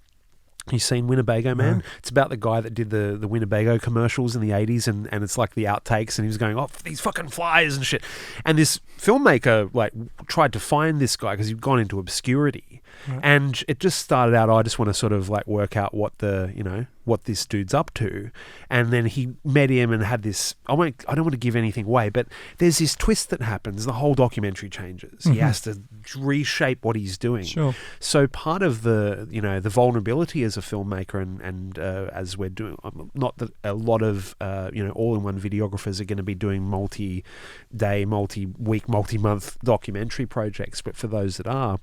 S2: You seen Winnebago Man? No. It's about the guy that did the Winnebago commercials in the 80s, and it's like the outtakes, and he was going, oh, these fucking flies and shit. And this filmmaker like tried to find this guy because he'd gone into obscurity. Right. And it just started out, I just want to sort of like work out what this dude's up to. And then he met him and had this, I don't want to give anything away, but there's this twist that happens. The whole documentary changes. He has to reshape what he's doing. Sure. So part of the vulnerability as a filmmaker and as we're doing, not that a lot of, all-in-one videographers are going to be doing multi-day, multi-week, multi-month documentary projects, but for those that are,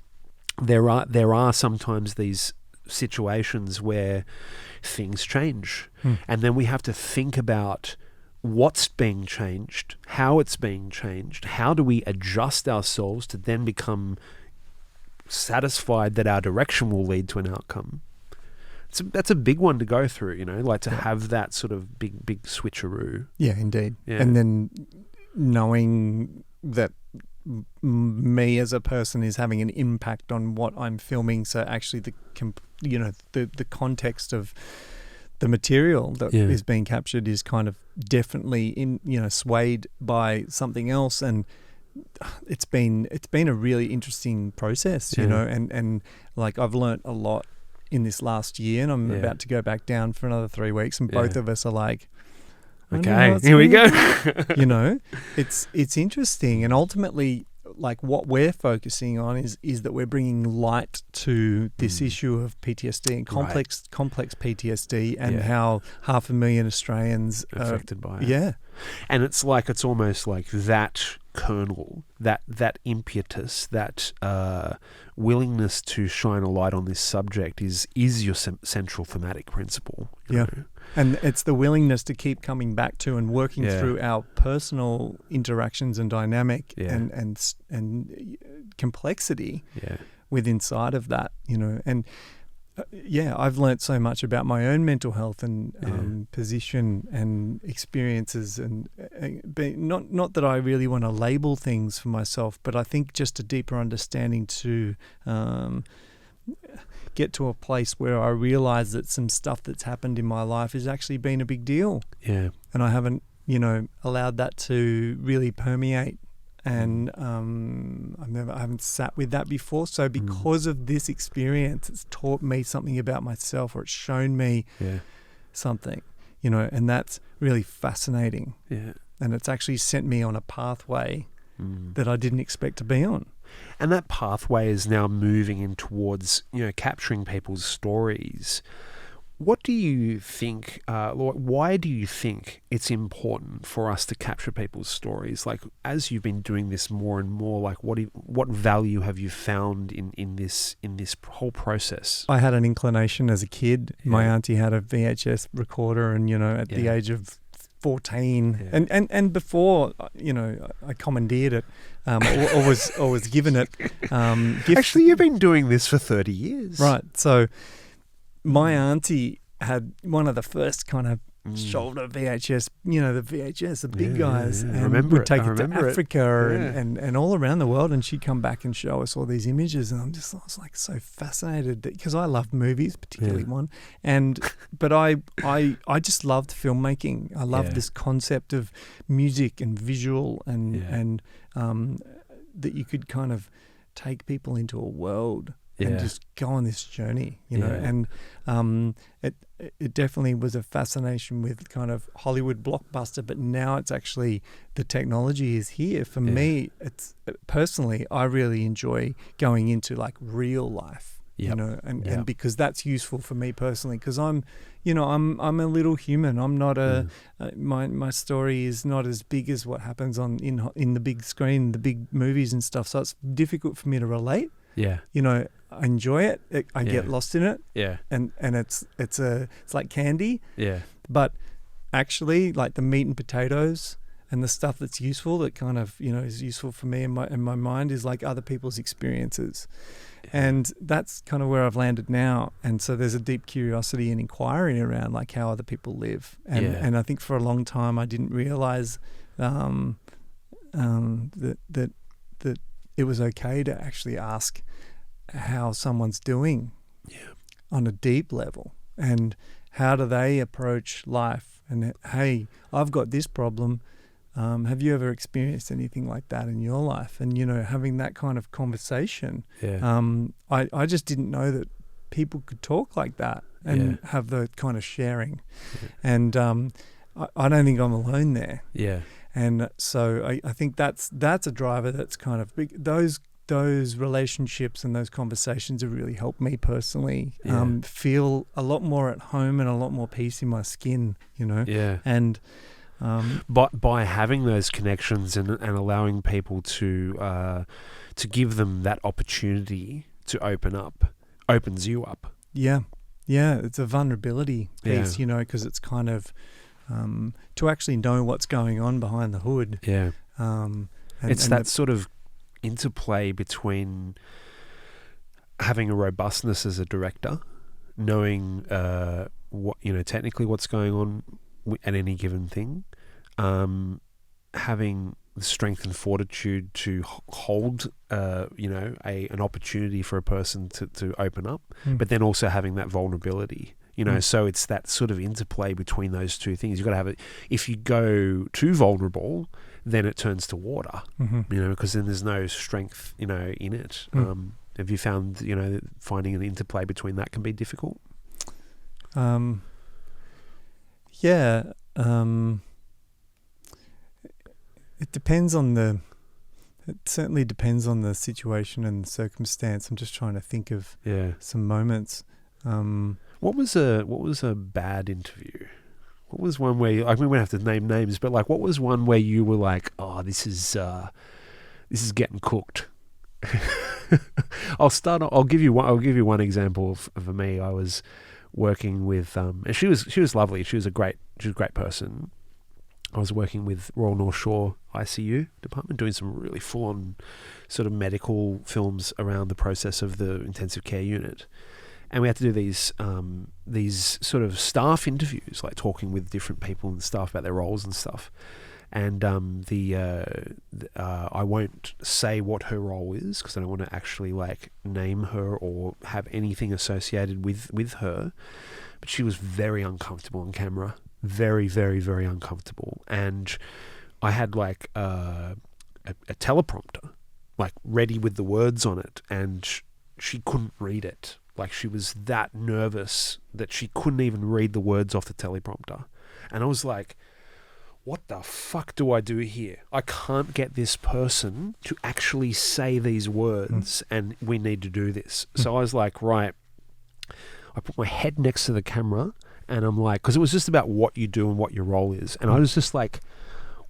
S2: there are sometimes these situations where things change, and then we have to think about what's being changed, how it's being changed, how do we adjust ourselves to then become satisfied that our direction will lead to an outcome. That's a big one to go through, to have that sort of big switcheroo.
S3: Yeah, indeed. Yeah. And then knowing that me as a person is having an impact on what I'm filming. So actually the context of the material that is being captured is kind of definitely swayed by something else, and it's been a really interesting process, and like I've learnt a lot in this last year, and I'm about to go back down for another 3 weeks, and both of us are like,
S2: okay, here we go.
S3: It's interesting, and ultimately like what we're focusing on is that we're bringing light to this issue of PTSD and complex PTSD, and how 500,000 Australians
S2: are affected by it.
S3: Yeah.
S2: And it's almost like that kernel, that impetus, that willingness to shine a light on this subject is your central thematic principle. You know?
S3: And it's the willingness to keep coming back to and working through our personal interactions and dynamic and complexity with inside of that, you know. And I've learnt so much about my own mental health and position and experiences, and not that I really want to label things for myself, but I think just a deeper understanding to get to a place where I realize that some stuff that's happened in my life has actually been a big deal. Yeah. And I haven't, you know, allowed that to really permeate. And I haven't sat with that before. So because of this experience, it's taught me something about myself, or it's shown me something, you know, and that's really fascinating. Yeah. And it's actually sent me on a pathway that I didn't expect to be on.
S2: And that pathway is now moving in towards, you know, capturing people's stories. What do you think, why do you think it's important for us to capture people's stories? Like, as you've been doing this more and more, like what value have you found in this whole process?
S3: I had an inclination as a kid. Yeah. My auntie had a VHS recorder, and, you know, at the age of 14 and before, you know, I commandeered it or was given it.
S2: Actually, you've been doing this for 30 years.
S3: Right. So my auntie had one of the first kind of shoulder VHS, you know, the VHS, the big guys, and would take it to Africa and all around the world, and she'd come back and show us all these images, and I was like so fascinated because I love movies, particularly one, but I just loved filmmaking. I loved this concept of music and visual and that you could kind of take people into a world and just go on this journey, you know. And it definitely was a fascination with kind of Hollywood blockbuster, but now it's actually the technology is here. For me, it's personally, I really enjoy going into like real life, you know, and because that's useful for me personally, because I'm a little human. I'm not my story is not as big as what happens in the big screen, the big movies and stuff. So it's difficult for me to relate. Yeah, you know, I enjoy it. I get lost in it. Yeah, and it's like candy. Yeah, but actually, like the meat and potatoes and the stuff that's useful, that kind of, you know, is useful for me in my mind, is like other people's experiences, and that's kind of where I've landed now. And so there's a deep curiosity and inquiry around like how other people live, and I think for a long time I didn't realize that it was okay to actually ask how someone's doing on a deep level, and how do they approach life, and hey, I've got this problem, have you ever experienced anything like that in your life? And, you know, having that kind of conversation, I just didn't know that people could talk like that and have the kind of sharing, and I don't think I'm alone there. And so I think that's a driver that's kind of big. Those relationships and those conversations have really helped me personally feel a lot more at home and a lot more peace in my skin, you know. Yeah. And
S2: by having those connections and allowing people to give them that opportunity to open up, opens you up. Yeah.
S3: Yeah, it's a vulnerability piece, you know, because it's kind of to actually know what's going on behind the hood. Yeah.
S2: It's that sort of interplay between having a robustness as a director, knowing what, you know, technically what's going on at any given thing, having the strength and fortitude to hold you know, an opportunity for a person to open up, but then also having that vulnerability. You know, so it's that sort of interplay between those two things. You've got to have it. If you go too vulnerable, then it turns to water, you know, because then there's no strength, you know, in it. Have you found, you know, finding an interplay between that can be difficult? It
S3: depends on the It certainly depends on the situation and the circumstance. I'm just trying to think of
S2: Yeah.
S3: some moments.
S2: What was a bad interview? What was one where we don't have to name names, but like, what was one where you were like, oh, this is getting cooked? I'll give you one example for me. I was working with and she was lovely. She was a great person. I was working with Royal North Shore ICU department, doing some really full on sort of medical films around the process of the intensive care unit. And we had to do these sort of staff interviews, like talking with different people and staff about their roles and stuff. And I won't say what her role is because I don't want to actually like name her or have anything associated with her. But she was very uncomfortable on camera, very, very, very uncomfortable. And I had like a teleprompter, like ready with the words on it, and she couldn't read it. Like she was that nervous that she couldn't even read the words off the teleprompter. And I was like, what the fuck do I do here? I can't get this person to actually say these words and we need to do this. So I was like, right, I put my head next to the camera and I'm like, because it was just about what you do and what your role is. And I was just like,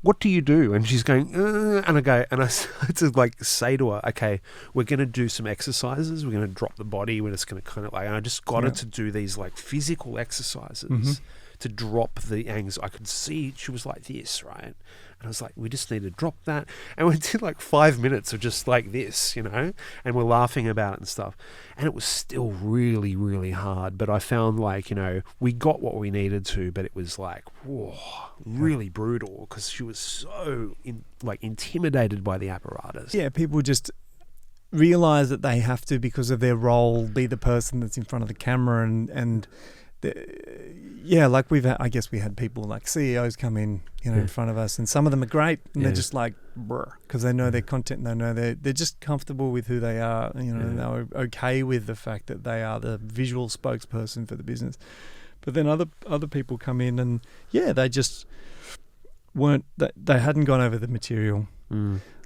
S2: what do you do? And she's going, and I go, and I had to like say to her, okay, we're going to do some exercises. We're going to drop the body. We're just going to kind of like, and I just got her to do these like physical exercises to drop the anxiety. I could see she was like this, right? And I was like, we just need to drop that. And we did like 5 minutes of just like this, you know, and we're laughing about it and stuff. And it was still really, really hard. But I found like, you know, we got what we needed to, but it was like, whoa, really brutal because she was so intimidated by the apparatus.
S3: Yeah, people just realize that they have to, because of their role, be the person that's in front of the camera and like I guess we had people like CEOs come in, you know, in front of us, and some of them are great, and they're just like, because they know their content, and they know they're just comfortable with who they are, you know, and they're okay with the fact that they are the visual spokesperson for the business. But then other people come in, and they just weren't. They hadn't gone over the material.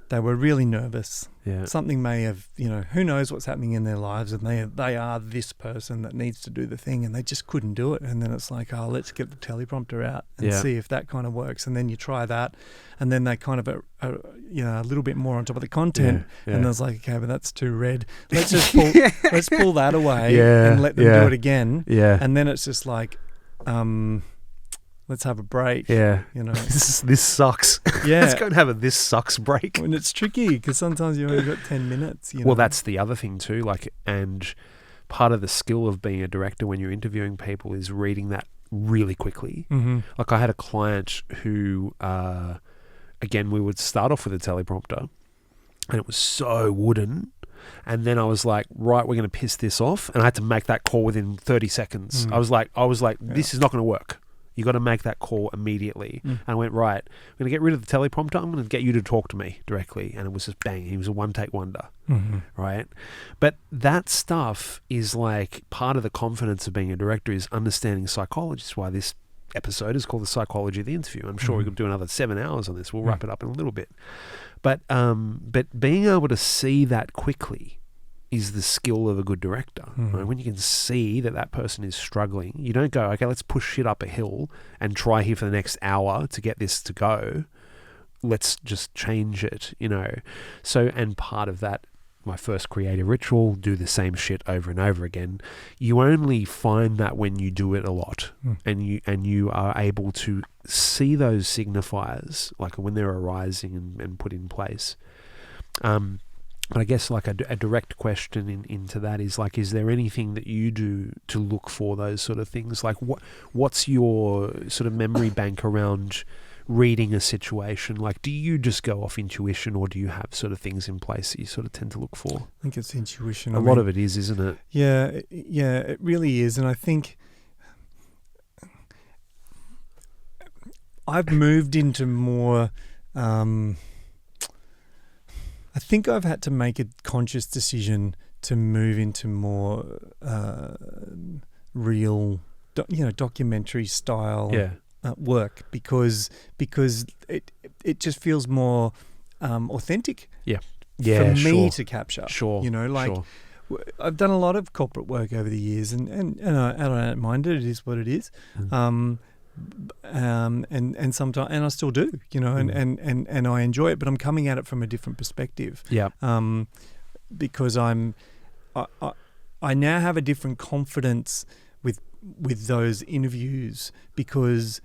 S3: They were really nervous. Yeah. Something may have, you know, who knows what's happening in their lives, and they are this person that needs to do the thing, and they just couldn't do it. And then it's like, oh, let's get the teleprompter out and see if that kind of works. And then you try that, and then they kind of are a little bit more on top of the content. And then it's like, okay, but that's too red. Let's just pull that away and let them do it again. Yeah. And then it's just like, let's have a break. Yeah, you know,
S2: this sucks.
S3: Yeah,
S2: let's go and have a this sucks break.
S3: And it's tricky because sometimes you only got 10 minutes. You know?
S2: Well, that's the other thing too. Like, and part of the skill of being a director when you're interviewing people is reading that really quickly. Like, I had a client who, again, we would start off with a teleprompter, and it was so wooden. And then I was like, right, we're going to piss this off, and I had to make that call within 30 seconds. I was like, this is not going to work. You got to make that call immediately. And I went, right, I'm going to get rid of the teleprompter. I'm going to get you to talk to me directly. And it was just bang. He was a one-take wonder, right? But that stuff is like part of the confidence of being a director is understanding psychology. That's why this episode is called The Psychology of the Interview. I'm sure we could do another 7 hours on this. We'll wrap it up in a little bit. But being able to see that quickly is the skill of a good director. Right? When you can see that person is struggling, you don't go, okay, let's push shit up a hill and try here for the next hour to get this to go. Let's just change it, you know. So, and part of that, my first creative ritual, do the same shit over and over again. You only find that when you do it a lot, and you are able to see those signifiers, like when they're arising and put in place. But I guess like a direct question into that is like, is there anything that you do to look for those sort of things? Like what's your sort of memory bank around reading a situation? Like, do you just go off intuition, or do you have sort of things in place that you sort of tend to look for?
S3: I think it's intuition.
S2: A lot of it is, isn't it?
S3: Yeah, it really is. And I think I've moved into more... I think I've had to make a conscious decision to move into more real, documentary style work because it just feels more authentic
S2: Yeah.
S3: for me
S2: Sure.
S3: to capture.
S2: Sure.
S3: You know, like
S2: Sure.
S3: I've done a lot of corporate work over the years, and I don't mind it. It is what it is. And sometimes, and I still do, you know, and I enjoy it, but I'm coming at it from a different perspective.
S2: Yeah.
S3: Because I now have a different confidence with those interviews, because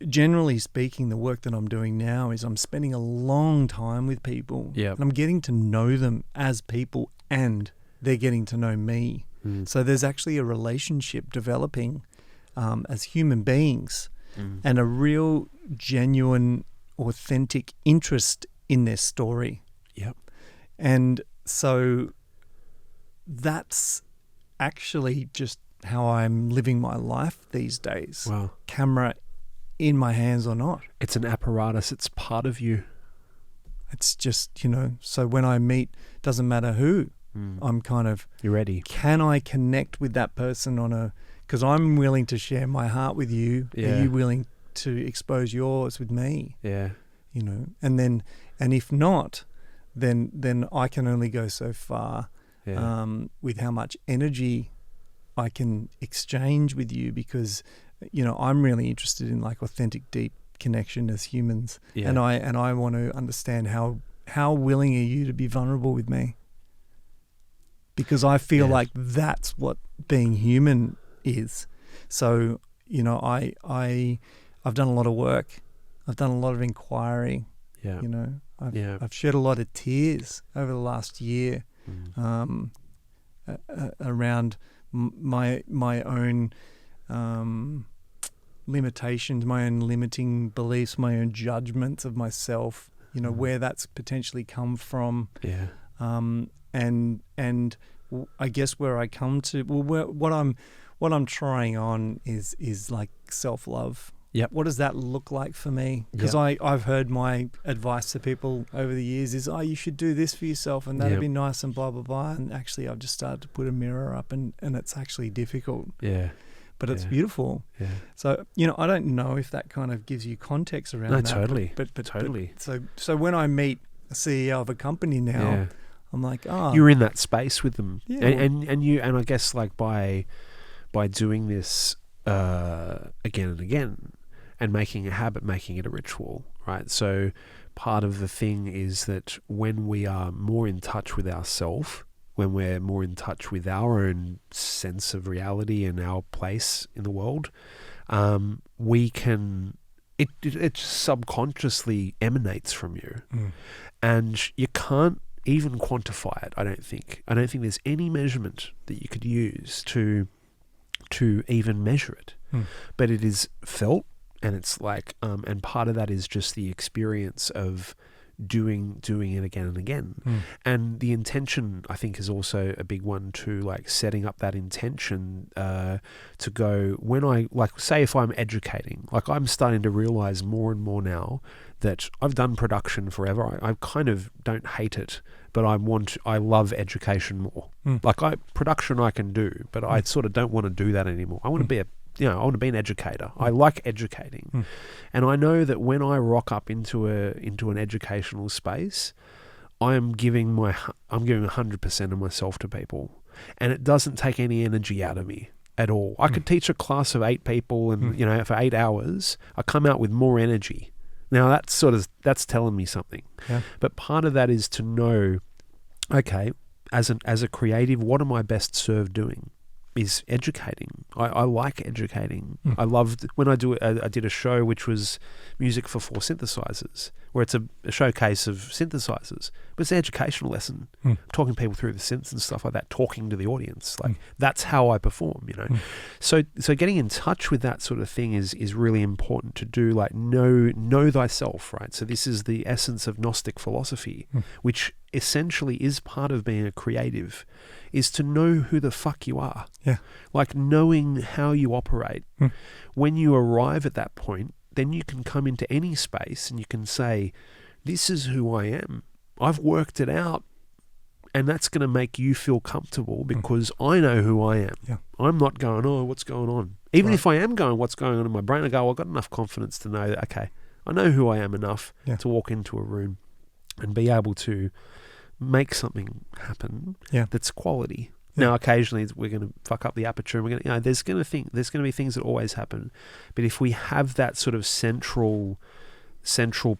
S3: generally speaking, the work that I'm doing now is I'm spending a long time with people.
S2: Yeah.
S3: And I'm getting to know them as people, and they're getting to know me. So there's actually a relationship developing as human beings, and a real, genuine, authentic interest in their story.
S2: Yep.
S3: And so that's actually just how I'm living my life these days.
S2: Wow.
S3: Camera in my hands or not.
S2: It's an apparatus. It's part of you.
S3: It's just, you know, so when I meet, doesn't matter who, I'm kind of,
S2: You're ready.
S3: can I connect with that person because I'm willing to share my heart with you.
S2: Yeah.
S3: Are you willing to expose yours with me?
S2: Yeah.
S3: You know, and if not, then I can only go so far with how much energy I can exchange with you, because, you know, I'm really interested in like authentic, deep connection as humans.
S2: Yeah.
S3: And I want to understand how willing are you to be vulnerable with me? Because I feel like that's what being human is. So, you know, I've done a lot of work. I've done a lot of inquiry.
S2: Yeah.
S3: You know, I've shed a lot of tears over the last year around my own limitations, my own limiting beliefs, my own judgments of myself. You know, where that's potentially come from.
S2: Yeah.
S3: And I guess where I come to, what I'm trying on is like self-love.
S2: Yep.
S3: What does that look like for me? Because I've heard my advice to people over the years is, you should do this for yourself, and that'd be nice, and blah, blah, blah. And actually I've just started to put a mirror up, and it's actually difficult.
S2: Yeah.
S3: But it's beautiful.
S2: Yeah.
S3: So, you know, I don't know if that kind of gives you context around that.
S2: Totally.
S3: But
S2: totally.
S3: So when I meet a CEO of a company now, I'm like,
S2: you're in that space with them.
S3: Yeah.
S2: And I guess like by doing this again and again, and making a habit, making it a ritual, right? So part of the thing is that when we are more in touch with ourselves, when we're more in touch with our own sense of reality and our place in the world, we can, it subconsciously emanates from you. And you can't even quantify it, I don't think. I don't think there's any measurement that you could use to even measure it. But it is felt, and it's like, and part of that is just the experience of doing it again and again. And the intention, I think, is also a big one too, like setting up that intention to go, when I, like, say if I'm educating, like I'm starting to realize more and more now that I've done production forever. I kind of don't hate it, but I love education more. Like production I can do, but I sort of don't want to do that anymore. I want to be I want to be an educator. I like educating. And I know that when I rock up into an educational space, I'm giving 100% of myself to people. And it doesn't take any energy out of me at all. I could teach a class of 8 people and, you know, for 8 hours, I come out with more energy. Now that's telling me something. Yeah. But part of that is to know, okay, as a creative, what am I best served doing? Is educating. I like educating. I loved when I did a show which was music for 4 synthesizers, where it's a showcase of synthesizers, but it's an educational lesson. Talking people through the synths and stuff like that, talking to the audience. Like that's how I perform, you know. So getting in touch with that sort of thing is really important to do. Like know thyself, right? So this is the essence of Gnostic philosophy, which essentially is part of being a creative, is to know who the fuck you are. Yeah. Like knowing how you operate. When you arrive at that point, then you can come into any space and you can say, this is who I am. I've worked it out. And that's going to make you feel comfortable because I know who I am. Yeah. I'm not going, what's going on? Even if I am going, what's going on in my brain, I go, I've got enough confidence to know that, okay, I know who I am enough to walk into a room. and be able to make something happen that's quality.
S3: Yeah.
S2: Now, occasionally we're going to fuck up the aperture, and we're going to, there's going to be things that always happen. But if we have that sort of central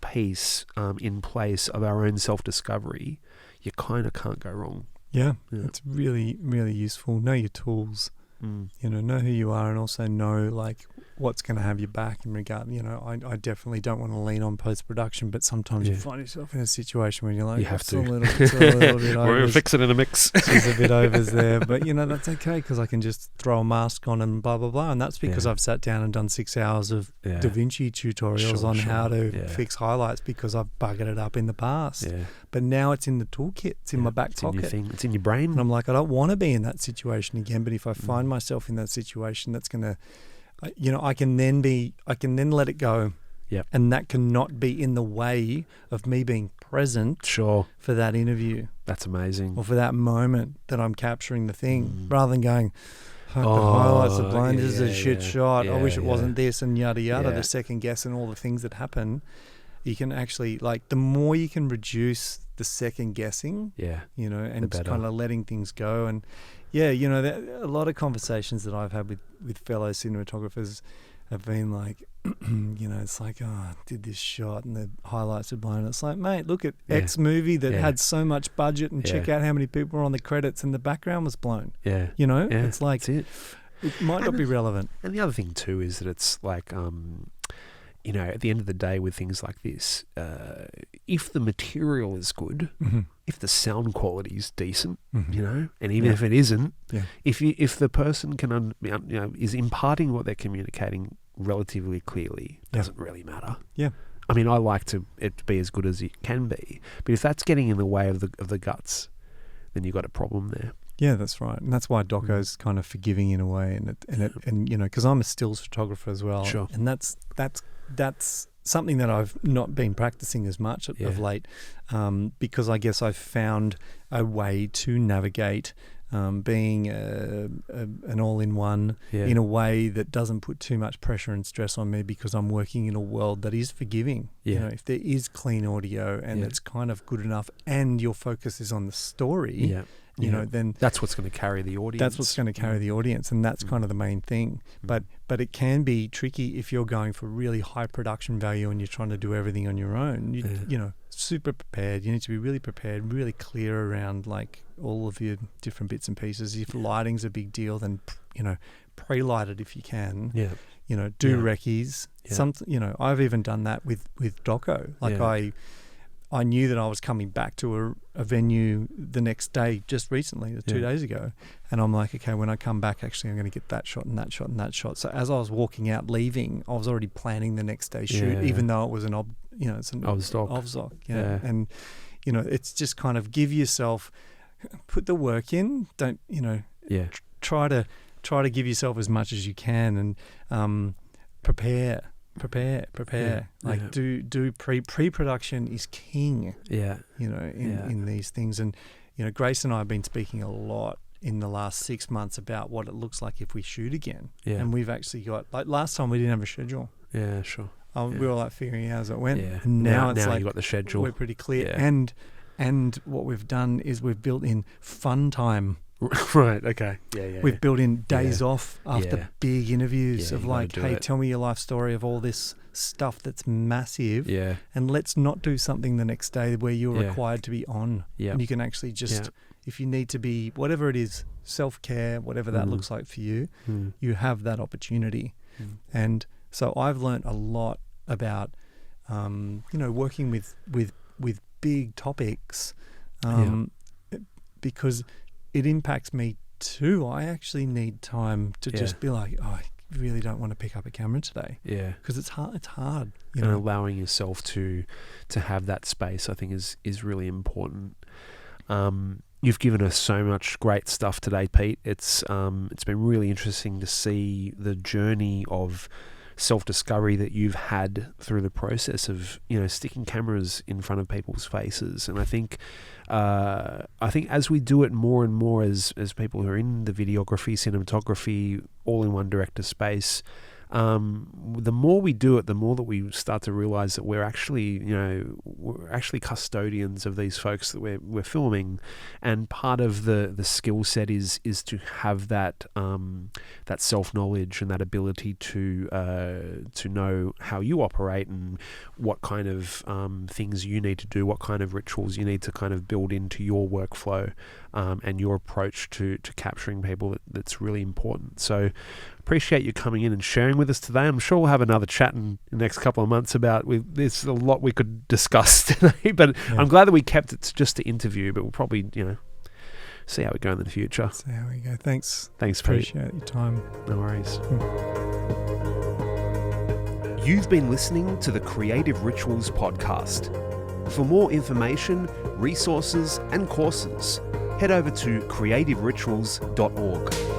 S2: piece in place of our own self-discovery, you kind of can't go wrong.
S3: Yeah, it's really, really useful. Know your tools. Know who you are, and also know like what's going to have your back in regard. I definitely don't want to lean on post-production, but sometimes you find yourself in a situation where you're like,
S2: you have to.
S3: It's a little bit
S2: We're going to fix it in a mix.
S3: There's a bit overs there, but that's okay because I can just throw a mask on and blah, blah, blah. And that's because I've sat down and done 6 hours of Da Vinci tutorials on how to fix highlights because I've buggered it up in the past. Yeah. But now it's in the toolkit. It's in my back pocket.
S2: It's in your brain.
S3: And I'm like, I don't want to be in that situation again. But if I find myself in that situation, that's going to, I can then let it go.
S2: Yep.
S3: And that cannot be in the way of me being present for that interview.
S2: That's amazing.
S3: Or for that moment that I'm capturing the thing, rather than going, the highlights are blind, this is a shit shot, I wish it wasn't this, and yada yada, the second guess and all the things that happen. You can actually, the more you can reduce the second guessing, and just kind of letting things go. And a lot of conversations that I've had with fellow cinematographers have been like, it's like, I did this shot and the highlights are blown. It's like, mate, look at X movie that had so much budget and check out how many people were on the credits and the background was blown.
S2: Yeah.
S3: It's like,
S2: that's it.
S3: It might not be relevant.
S2: And the other thing too is that it's like, at the end of the day with things like this, if the material is good, if the sound quality is decent, and even if it isn't, if the person can, is imparting what they're communicating relatively clearly, doesn't really matter. Yeah. I mean, I like it to be as good as it can be, but if that's getting in the way of the guts, then you've got a problem there.
S3: Yeah, that's right, and that's why doco's kind of forgiving in a way, and because I'm a stills photographer as well, and that's something that I've not been practicing as much of late, because I guess I've found a way to navigate being an all-in-one in a way that doesn't put too much pressure and stress on me, because I'm working in a world that is forgiving. If there is clean audio and it's kind of good enough, and your focus is on the story. Then
S2: that's what's going to carry the audience.
S3: That's what's going to carry the audience, and that's kind of the main thing. But it can be tricky if you're going for really high production value and you're trying to do everything on your own. Super prepared. You need to be really prepared, really clear around like all of your different bits and pieces. If lighting's a big deal, then pre-light it if you can. Do recce's. I've even done that with doco. I knew that I was coming back to a venue the next day, just recently, 2 days ago. And I'm like, okay, when I come back, actually, I'm going to get that shot and that shot and that shot. So as I was walking out, leaving, I was already planning the next day's shoot, even though it was an obstock. And, it's just kind of give yourself, put the work in. Don't, try to give yourself as much as you can, and prepare. Do pre-production is king. In these things. And Grace and I have been speaking a lot in the last 6 months about what it looks like if we shoot again. And we've actually got, like last time we didn't have a schedule. We were like figuring out as it went. And now it's like
S2: you got the schedule.
S3: We're pretty clear. And what we've done is we've built in fun time.
S2: Right, okay.
S3: We've built in days off after big interviews of like, hey, tell me your life story of all this stuff that's massive. And let's not do something the next day where you're required to be on. And you can actually just, if you need to be, whatever it is, self-care, whatever that looks like for you, you have that opportunity. And so I've learned a lot about, working with big topics, because it impacts me too. I actually need time to just be like, I really don't want to pick up a camera today. Because it's hard.
S2: And allowing yourself to have that space, I think, is really important. You've given us so much great stuff today, Pete. It's been really interesting to see the journey of self-discovery that you've had through the process of sticking cameras in front of people's faces. And I think as we do it more and more as people who are in the videography, cinematography, all-in-one director space, the more we do it, the more that we start to realize that we're actually custodians of these folks that we're filming, and part of the skill set is to have that self-knowledge and that ability to know how you operate and what kind of things you need to do, what kind of rituals you need to kind of build into your workflow and your approach to capturing people. That's really important. So appreciate you coming in and sharing with us today. I'm sure we'll have another chat in the next couple of months about, there's a lot we could discuss today, but yeah. I'm glad that we kept it just to interview, but we'll probably, see how we go in the future.
S3: See how we go. Thanks,
S2: Pete.
S3: Appreciate your time.
S2: No worries. You've been listening to the Creative Rituals podcast. For more information, resources, and courses, head over to creativerituals.org.